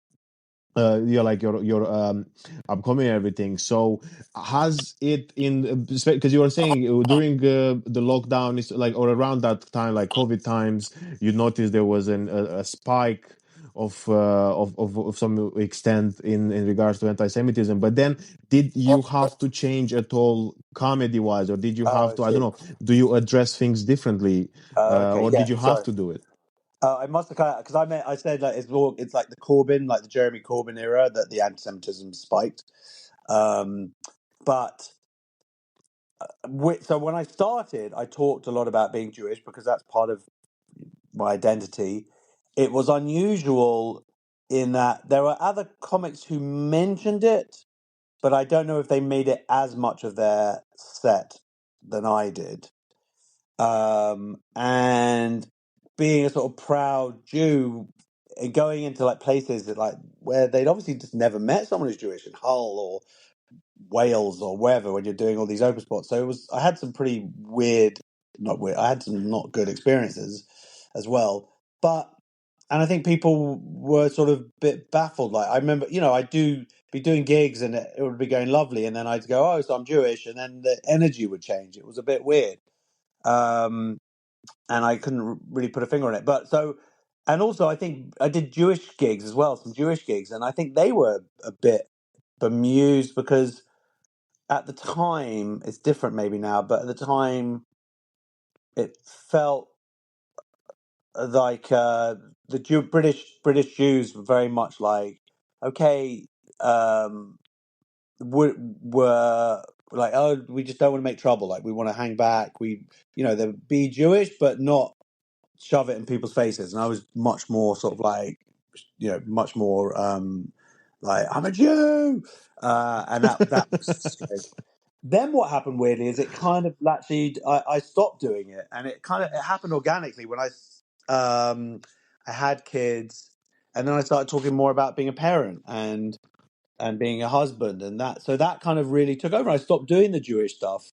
C: your upcoming and everything. So has it in, because you were saying during the lockdown is like, or around that time, like COVID times, you noticed there was a spike of some extent in regards to anti-Semitism. But then, did you have to change at all comedy wise, or did you
B: Oh,
C: have
B: I
C: to, I don't
B: see.
C: know, do you address things differently,
B: Okay,
C: or
B: yeah.
C: did you have
B: Sorry.
C: to do it?
B: I must have cut because I said like it's like the Corbyn, like the Jeremy Corbyn era that the anti-Semitism spiked, But so when I started, I talked a lot about being Jewish because that's part of my identity. It was unusual in that there were other comics who mentioned it, but I don't know if they made it as much of their set than I did. And being a sort of proud Jew, going into like places that like where they'd obviously just never met someone who's Jewish in Hull or Wales or wherever when you're doing all these open spots. So I had some pretty weird, not weird, I had some not good experiences as well. And I think people were sort of a bit baffled. Like I remember, I'd be doing gigs and it would be going lovely. And then I'd go, oh, so I'm Jewish. And then the energy would change. It was a bit weird. And I couldn't really put a finger on it. And also I think I did Jewish gigs as well, some Jewish gigs. And I think they were a bit bemused because at the time, it's different maybe now, but at the time, it felt like British Jews were very much like, okay, um, were like, oh, we just don't want to make trouble. Like we want to hang back. They be Jewish, but not shove it in people's faces. And I was much more sort of like, much more like I'm a Jew, and that was strange. Then what happened weirdly is it kind of actually I stopped doing it, and it happened organically when I had kids, and then I started talking more about being a parent and being a husband, and that kind of really took over. I stopped doing the Jewish stuff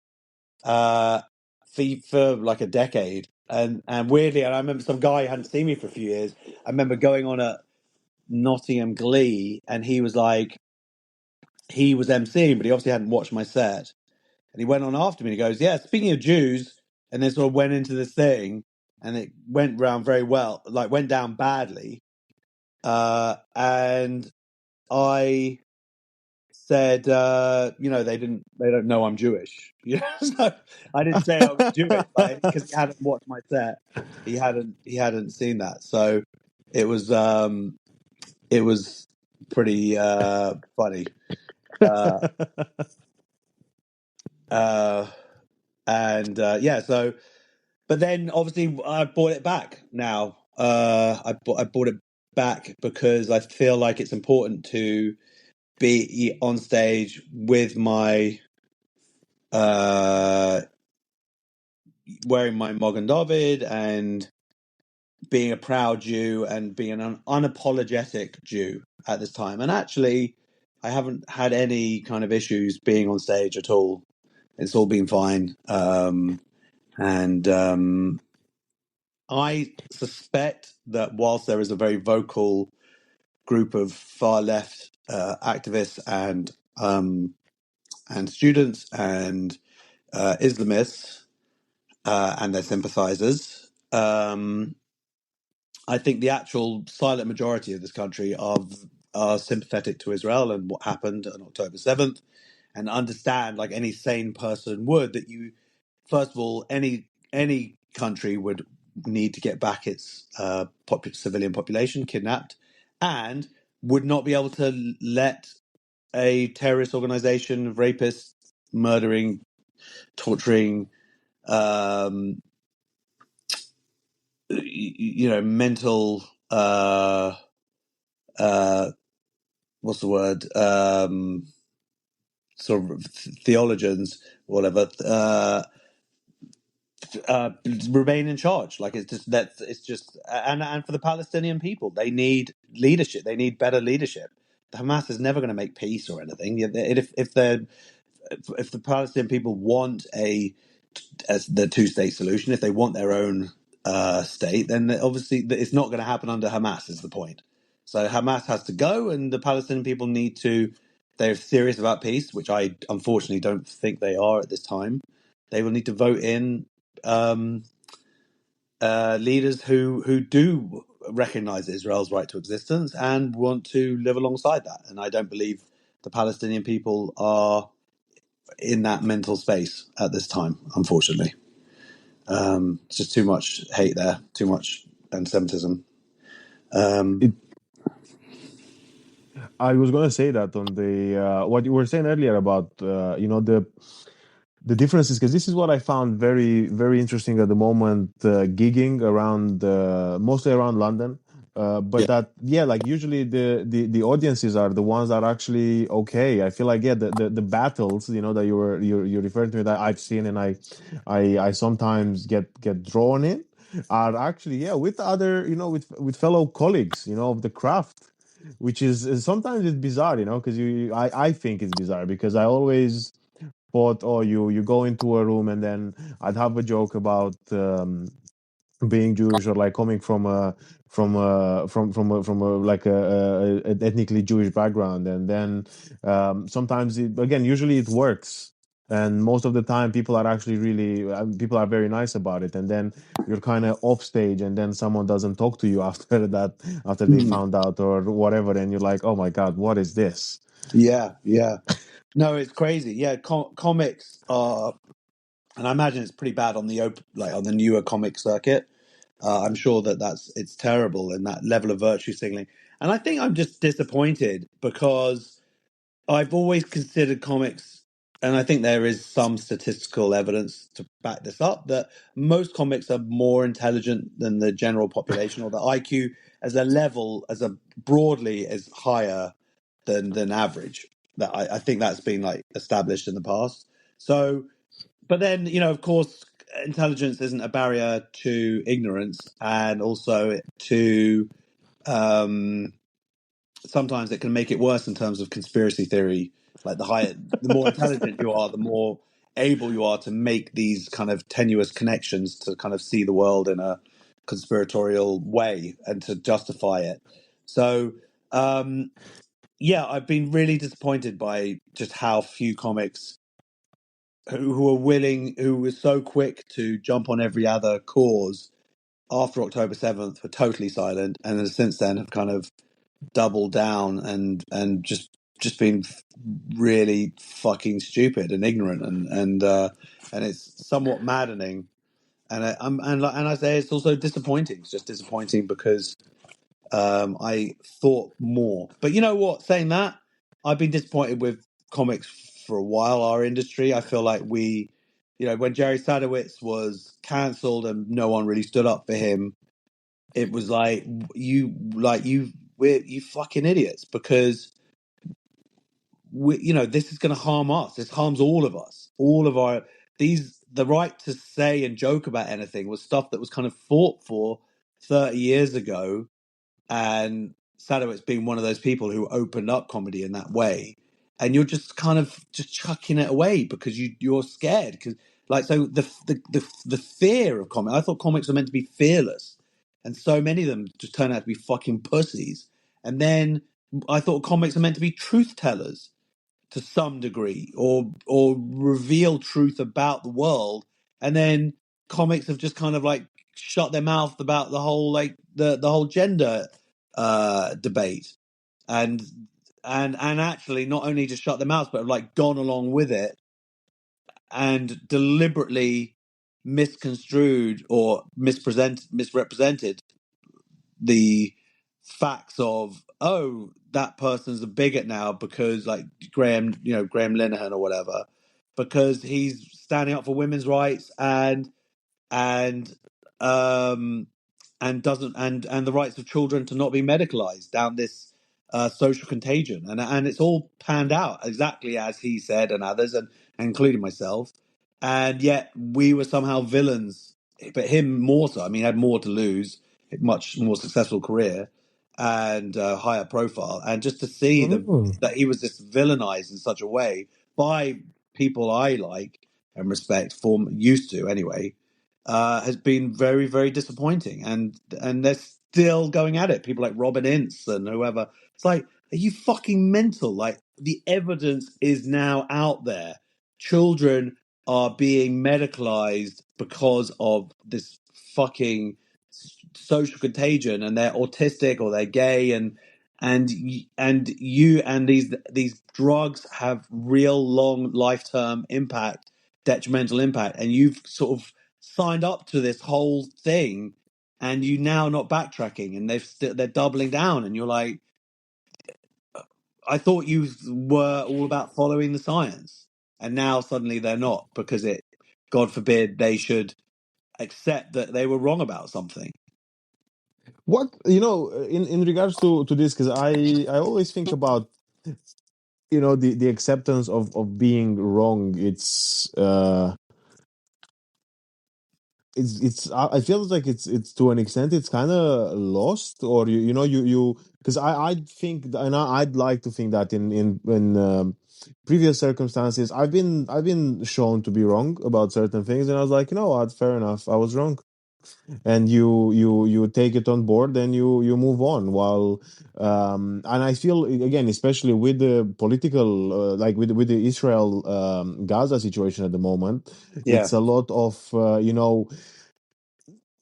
B: uh, for like a decade, and weirdly, and I remember some guy who hadn't seen me for a few years. I remember going on a Nottingham Glee, and he was emceeing, but he obviously hadn't watched my set. And he went on after me and he goes, yeah, speaking of Jews, and then sort of went into this thing and it went round very well, like went down badly. And I said, they don't know I'm Jewish. So I didn't say I was Jewish, like, because he hadn't watched my set. He hadn't seen that. So it was pretty, funny. Uh, so, but then obviously I bought it back now. I bought it back because I feel like it's important to be on stage with my wearing my Mogen David and being a proud Jew and being an unapologetic Jew at this time. And actually, I haven't had any kind of issues being on stage at all. It's all been fine. And I suspect that whilst there is a very vocal group of far left activists and students and Islamists and their sympathizers, I think the actual silent majority of this country are sympathetic to Israel and what happened on October 7th, and understand, like any sane person would, that first of all, any country would need to get back its civilian population kidnapped, and would not be able to let a terrorist organization of rapists, murdering, torturing, um, mental, what's the word? Sort of theologians, whatever. Remain in charge. Like it's just and for the Palestinian people, they need leadership. They need better leadership. The Hamas is never going to make peace or anything. If the Palestinian people want as the two-state solution, if they want their own state, then obviously it's not going to happen under Hamas. Is the point? So Hamas has to go, and the Palestinian people need to. They're serious about peace, which I unfortunately don't think they are at this time. They will need to vote in um, leaders who do recognize Israel's right to existence and want to live alongside that. And I don't believe the Palestinian people are in that mental space at this time, unfortunately. It's just too much hate there, too much anti-Semitism.
C: It, I was gonna say that on the what you were saying earlier about the differences, because this is what I found very very interesting at the moment, gigging around mostly around London. But
B: Yeah.
C: that, yeah, like usually the audiences are the ones that are actually okay. I feel like, yeah, the battles, that you're referring to, that I've seen, and I sometimes get drawn in, are actually, yeah, with other, with fellow colleagues, of the craft, which is sometimes it's bizarre, because I think it's bizarre, because I always thought, oh, you go into a room, and then I'd have a joke about being Jewish, or like coming from a like an ethnically Jewish background, and then sometimes usually it works, and most of the time people are actually really people are very nice about it, and then you're kind of off stage, and then someone doesn't talk to you after that, after they
B: Mm.
C: found out or whatever, and you're like, oh my god, what is this?
B: Yeah, yeah. No, it's crazy. Yeah, comics are, and I imagine it's pretty bad on the like on the newer comic circuit. I'm sure it's terrible in that level of virtue signaling, and I think I'm just disappointed because I've always considered comics, and I think there is some statistical evidence to back this up, that most comics are more intelligent than the general population, or the IQ as a level, as a broadly, is higher than average. That I think that's been like established in the past. So, but then of course, intelligence isn't a barrier to ignorance, and also to um, sometimes it can make it worse in terms of conspiracy theory. Like the more intelligent you are, the more able you are to make these kind of tenuous connections to kind of see the world in a conspiratorial way and to justify it. So, yeah, I've been really disappointed by just how few comics who are willing, who were so quick to jump on every other cause after October 7th, were totally silent, and then since then have kind of double down and just been really fucking stupid and ignorant, and it's somewhat maddening, and I say it's also disappointing. It's just disappointing because I thought more, but you know what? Saying that, I've been disappointed with comics for a while. Our industry, I feel like when Jerry Sadowitz was cancelled and no one really stood up for him, it was we're you fucking idiots, because this is going to harm us. This harms all of us. All of our the right to say and joke about anything was stuff that was kind of fought for 30 years ago, and Sadowitz being one of those people who opened up comedy in that way, and you're just kind of just chucking it away because you're scared, because like, so the fear of comics. I thought comics were meant to be fearless, and so many of them just turn out to be fucking pussies. And then I thought comics are meant to be truth tellers to some degree, or reveal truth about the world, and then comics have just kind of like shut their mouth about the whole, like the whole gender debate, and and actually not only just shut their mouths, but have like gone along with it and deliberately misconstrued or misrepresented the facts of, oh, that person's a bigot now because, like, Graham Linehan or whatever, because he's standing up for women's rights and um doesn't, and the rights of children to not be medicalized down this social contagion, and it's all panned out exactly as he said, and others, and including myself, and yet we were somehow villains, but him more so. I mean, he had more to lose, much more successful career, and higher profile, and just to see
C: Oh.
B: that he was just villainized in such a way by people I like and respect, for used to anyway, has been very, very disappointing. And they're still going at it. People like Robin Ince and whoever. It's like, are you fucking mental? Like, the evidence is now out there. Children are being medicalized because of this fucking social contagion, and they're autistic or they're gay, and these drugs have real long life-term impact, detrimental impact, and you've sort of signed up to this whole thing, and you now not backtracking, and they're doubling down, and you're like, I thought you were all about following the science, and now suddenly they're not because it, God forbid, they should accept that they were wrong about something.
C: What, in regards to this, because I always think about, the acceptance of being wrong. I feel like it's to an extent it's kind of lost, or you because I think, and I'd like to think that in previous circumstances I've been shown to be wrong about certain things, and I was like, you know what, fair enough, I was wrong. And you take it on board, and you move on. While and I feel, again, especially with the political, like with the Israel Gaza situation at the moment,
B: Yeah.
C: it's a lot of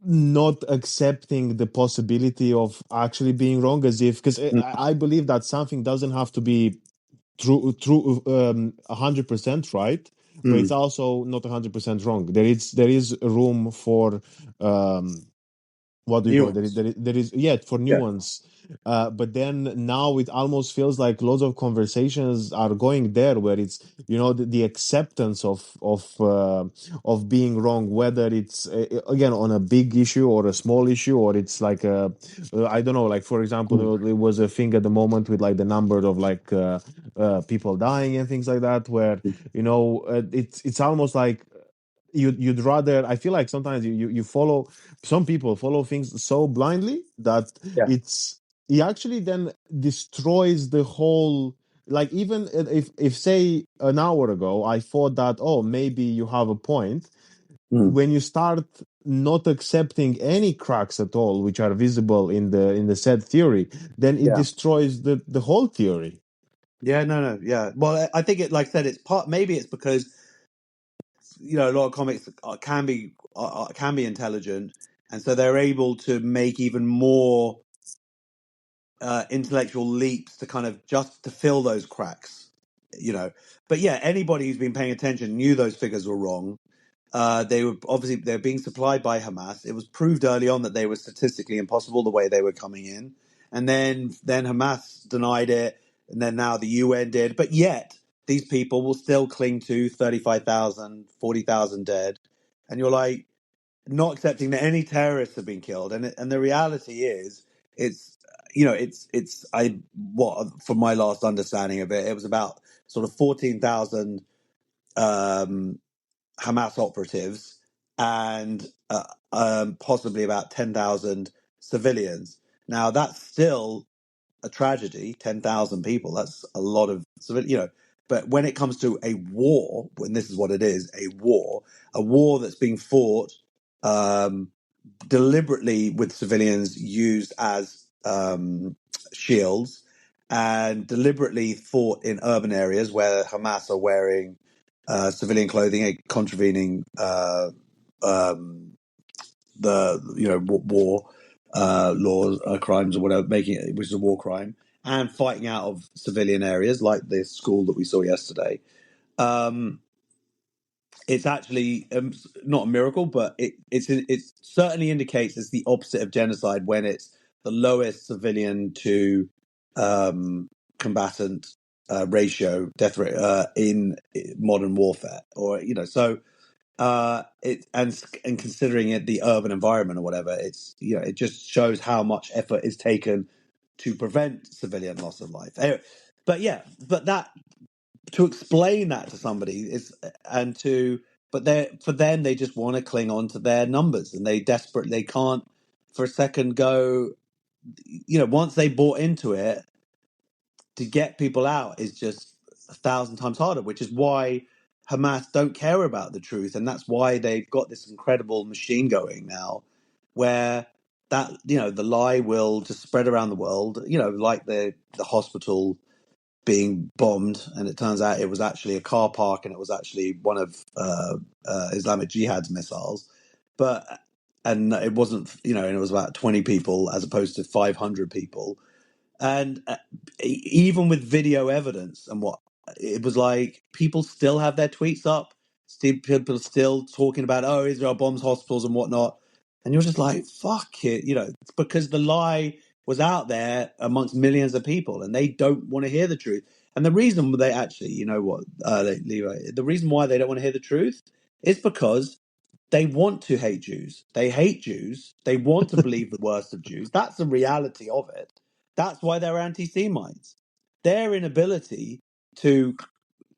C: not accepting the possibility of actually being wrong, as if, because
B: Mm.
C: I believe that something doesn't have to be true 100% right, but it's
B: Mm.
C: also not 100% wrong. There is room for um what do you call it?
B: Nuance.
C: There is, yeah, for
B: Yeah.
C: nuance. But then now it almost feels like lots of conversations are going there, where it's, the acceptance of being wrong, whether it's again on a big issue or a small issue, or it's like I don't know, like, for example,
B: Mm.
C: there was a thing at the moment with, like, the number of, like, people dying and things like that, where it's almost like you'd rather, I feel like sometimes you follow, some people follow things so blindly that
B: Yeah.
C: it actually then destroys the whole, like, even if say an hour ago I thought that, oh, maybe you have a point,
B: Mm.
C: when you start not accepting any cracks at all which are visible in the said theory, then it
B: Yeah.
C: destroys the whole theory.
B: Yeah. No. No. Yeah. Well, I think it. Like I said, it's part. Maybe it's because a lot of comics can be intelligent, and so they're able to make even more intellectual leaps to kind of just to fill those cracks. But yeah, anybody who's been paying attention knew those figures were wrong. They're being supplied by Hamas. It was proved early on that they were statistically impossible the way they were coming in, and then Hamas denied it, and then now the UN did. But yet these people will still cling to 35,000, 40,000 dead, and you're like, not accepting that any terrorists have been killed. And the reality is, it's it's I what from my last understanding of it, it was about sort of 14,000 um, Hamas operatives and possibly about 10,000 civilians. Now that's still a tragedy. 10,000 people. That's a lot of civilians. But when it comes to a war, when this is what it is, a war that's being fought um, deliberately with civilians used as shields, and deliberately fought in urban areas where Hamas are wearing civilian clothing, contravening um, the war laws, crimes or whatever, making it, which is a war crime, and fighting out of civilian areas like the school that we saw yesterday. Um, it's actually not a miracle, but it certainly indicates it's the opposite of genocide when it's the lowest civilian to um, combatant ratio, death rate in modern warfare, or so it and considering it the urban environment or whatever, it's it just shows how much effort is taken to prevent civilian loss of life. Anyway, but that to explain that to somebody is and to but they for them they just want to cling on to their numbers, and they can't for a second go, once they bought into it, to get people out is just 1,000 times harder, which is why Hamas don't care about the truth, and that's why they've got this incredible machine going now, where that the lie will just spread around the world, like the hospital being bombed, and it turns out it was actually a car park, and it was actually one of Islamic Jihad's missiles, but and it wasn't, and it was about 20 people as opposed to 500 people, and even with video evidence and what it was like, people still have their tweets up, still people still talking about, oh, Israel bombs hospitals and whatnot, and you're just like, fuck it, it's because the lie was out there amongst millions of people, and they don't want to hear the truth. And the reason they actually, you know what, Levi, the reason why they don't want to hear the truth is because they want to hate Jews. They hate Jews. They want to believe the worst of Jews. That's the reality of it. That's why they're anti-Semites. Their inability to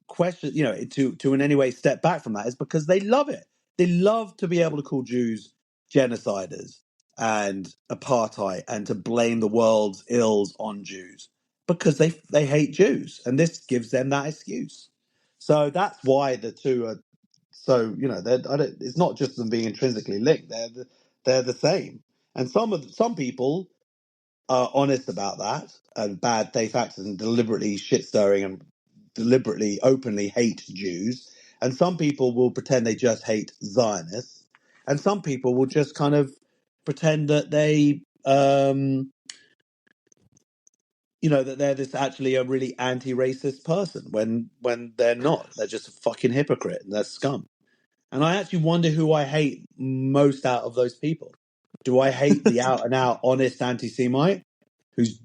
B: question, to in any way step back from that is because they love it. They love to be able to call Jews genociders and apartheid and to blame the world's ills on Jews because they hate Jews, and this gives them that excuse. So that's why the two are so it's not just them being intrinsically linked; they're the same. And some people are honest about that and bad faith actors and deliberately shit stirring and deliberately openly hate Jews. And some people will pretend they just hate Zionists. And some people will just kind of pretend that that they're this actually a really anti-racist person when they're not. They're just a fucking hypocrite and they're scum. And I actually wonder who I hate most out of those people. Do I hate the out and out honest anti-Semite who's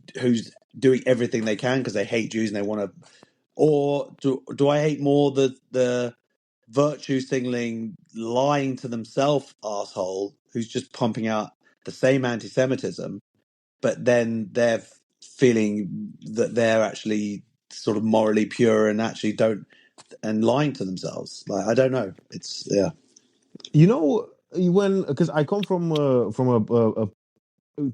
B: doing everything they can because they hate Jews and they want to, or do I hate more the virtue signaling, lying to themselves asshole who's just pumping out the same anti-Semitism, but then they're feeling that they're actually sort of morally pure and actually don't and lying to themselves. Like I don't know. It's yeah.
C: You know, when because I come from a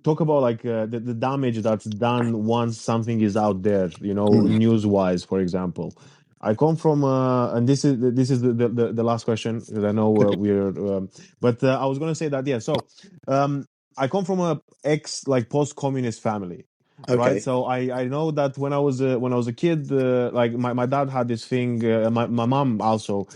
C: talk about like the damage that's done once something is out there,
B: Mm.
C: news wise, for example. I come from and this is the last question because I know we're but I was going to say that, yeah, so I come from a ex like post communist family, right?
B: Okay.
C: So I know that when I was a kid, like my dad had this thing, my mom also,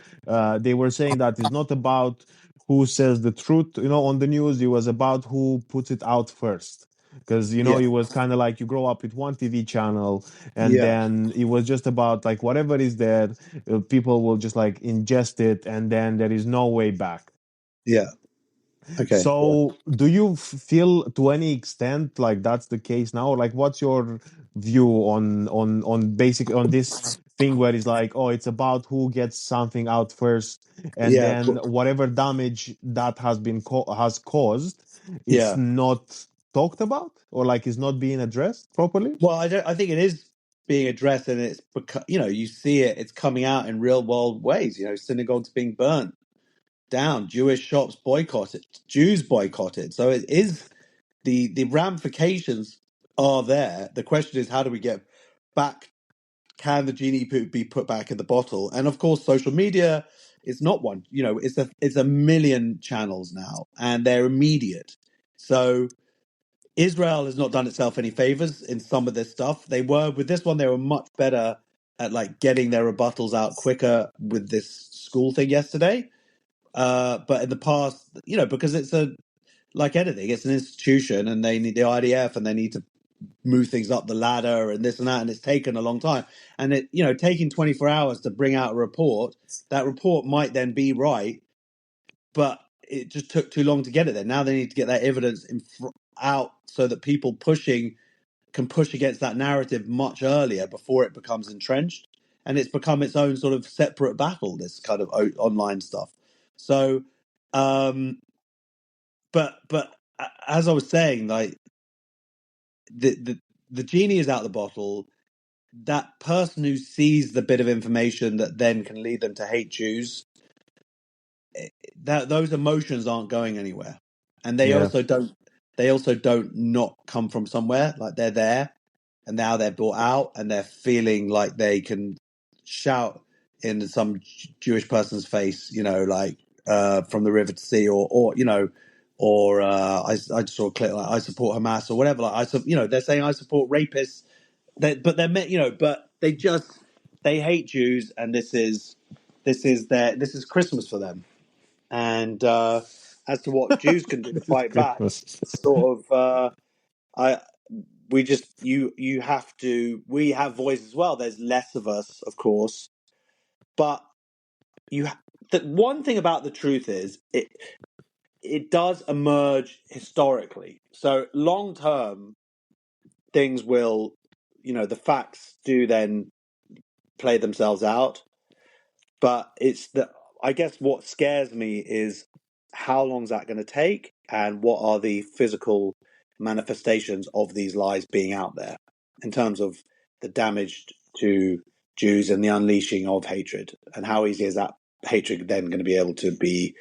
C: they were saying that it's not about who says the truth, on the news. It was about who puts it out first. Because,
B: Yeah.
C: it was kind of like you grow up with one TV channel, and
B: Yeah.
C: then it was just about like whatever is there, people will just like ingest it, and then there is no way back.
B: Yeah. Okay. Yeah.
C: So, do you feel to any extent like that's the case now? Or like, what's your view on basic on this thing where it's like, oh, it's about who gets something out first, and
B: Yeah.
C: then whatever damage that has been has caused, it's
B: Yeah.
C: not talked about or like is not being addressed properly.
B: Well, I don't. I think it is being addressed, and it's because you see it. It's coming out in real world ways. Synagogues being burnt down, Jewish shops boycotted, Jews boycotted. So it is the ramifications are there. The question is, how do we get back? Can the genie be put back in the bottle? And of course, social media is not one. It's a million channels now, and they're immediate. So Israel has not done itself any favors in some of this stuff. They were with this one. They were much better at like getting their rebuttals out quicker with this school thing yesterday. But in the past, because it's like anything, it's an institution, and they need the IDF, and they need to move things up the ladder and this and that, and it's taken a long time. And taking 24 hours to bring out a report, that report might then be right, but it just took too long to get it there. Now they need to get that evidence out so that people can push against that narrative much earlier before it becomes entrenched. And it's become its own sort of separate battle, this kind of online stuff. So, but as I was saying, like the genie is out the bottle. That person who sees the bit of information that then can lead them to hate Jews, that those emotions aren't going anywhere, and they
C: Yeah,
B: also don't. They also don't not come from somewhere. Like they're there, and now they're brought out, and they're feeling like they can shout in some Jewish person's face, like from the river to sea, or I just saw a clip like I support Hamas or whatever. Like they're saying I support rapists. But they hate Jews, and this is Christmas for them. And as to what Jews can do to
C: this is
B: fight back,
C: Christmas.
B: it's sort of I we just you have to. We have voice as well. There's less of us, of course, but the one thing about the truth is it does emerge historically. So long term, things will, the facts do then play themselves out. But I guess what scares me is how long is that going to take, and what are the physical manifestations of these lies being out there in terms of the damage to Jews and the unleashing of hatred, and how easy is that hatred then going to be able to be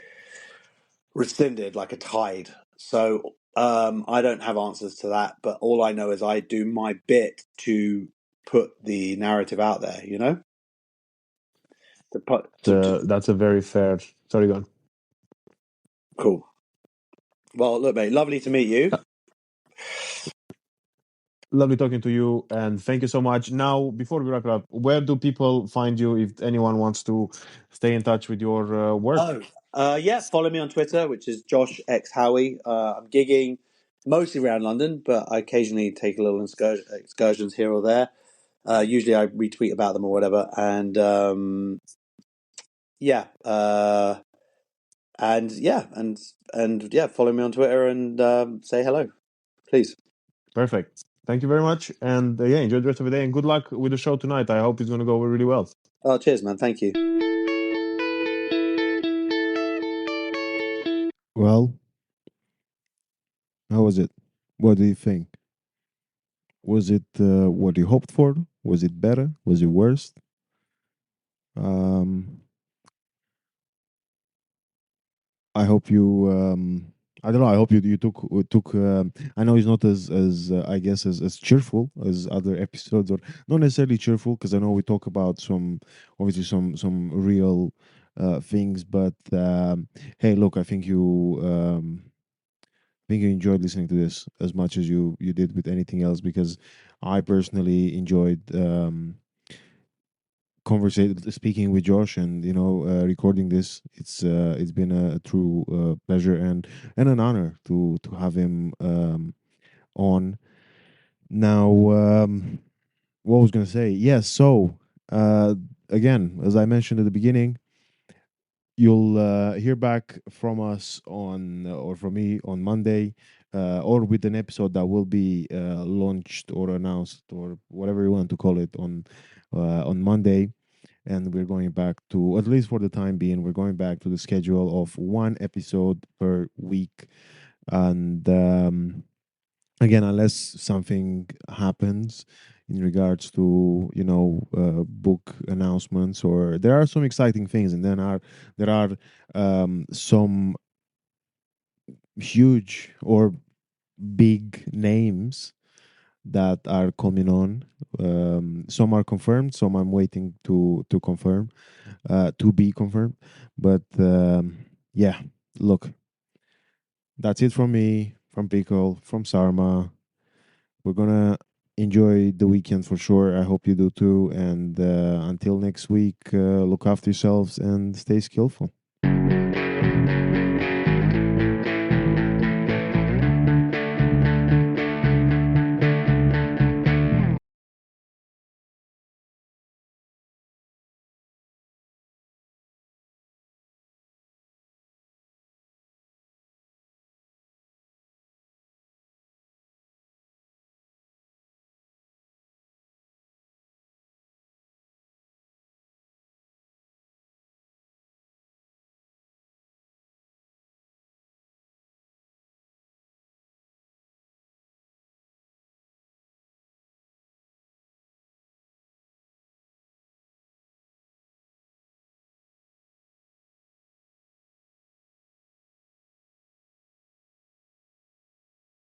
B: rescinded like a tide? So I don't have answers to that, but all I know is I do my bit to put the narrative out there.
C: That's a very fair. Sorry, go on.
B: Cool. Well, look, mate, lovely to meet you.
C: Lovely talking to you, and thank you so much. Now, before we wrap it up, where do people find you if anyone wants to stay in touch with your work?
B: Yeah, follow me on Twitter, which is Josh X Howie. I'm gigging mostly around London, but I occasionally take a little excursions here or there. Usually I retweet about them or whatever, and yeah, follow me on Twitter and say hello, please.
C: Perfect. Thank you very much, and yeah, enjoy the rest of the day, and good luck with the show tonight. I hope it's going to go really well.
B: Oh, cheers, man. Thank you.
A: Well, how was it? What do you think? Was it what you hoped for? Was it better? Was it worse? Um, I hope you. I don't know. I hope you took. I know it's not as I guess as cheerful as other episodes, or not necessarily cheerful, because I know we talk about some obviously some real things. But hey, look, I think you enjoyed listening to this as much as you did with anything else, because I personally enjoyed conversation speaking with Josh, and recording this. It's been a true pleasure and an honor to have him on. Now, what was gonna say? Yes. So again, as I mentioned at the beginning, you'll hear back from us on or from me on Monday, or with an episode that will be launched or announced or whatever you want to call it on Monday. And we're going back to, at least for the time being, we're going back to the schedule of one episode per week. And again, unless something happens in regards to book announcements, or there are some exciting things, and then there are some huge or big names that are coming on. Some are confirmed, some I'm waiting to confirm, to be confirmed. But yeah, look, that's it from me, from Pickle, from Sarma. We're gonna enjoy the weekend for sure. I hope you do too. And until next week, look after yourselves and stay skillful.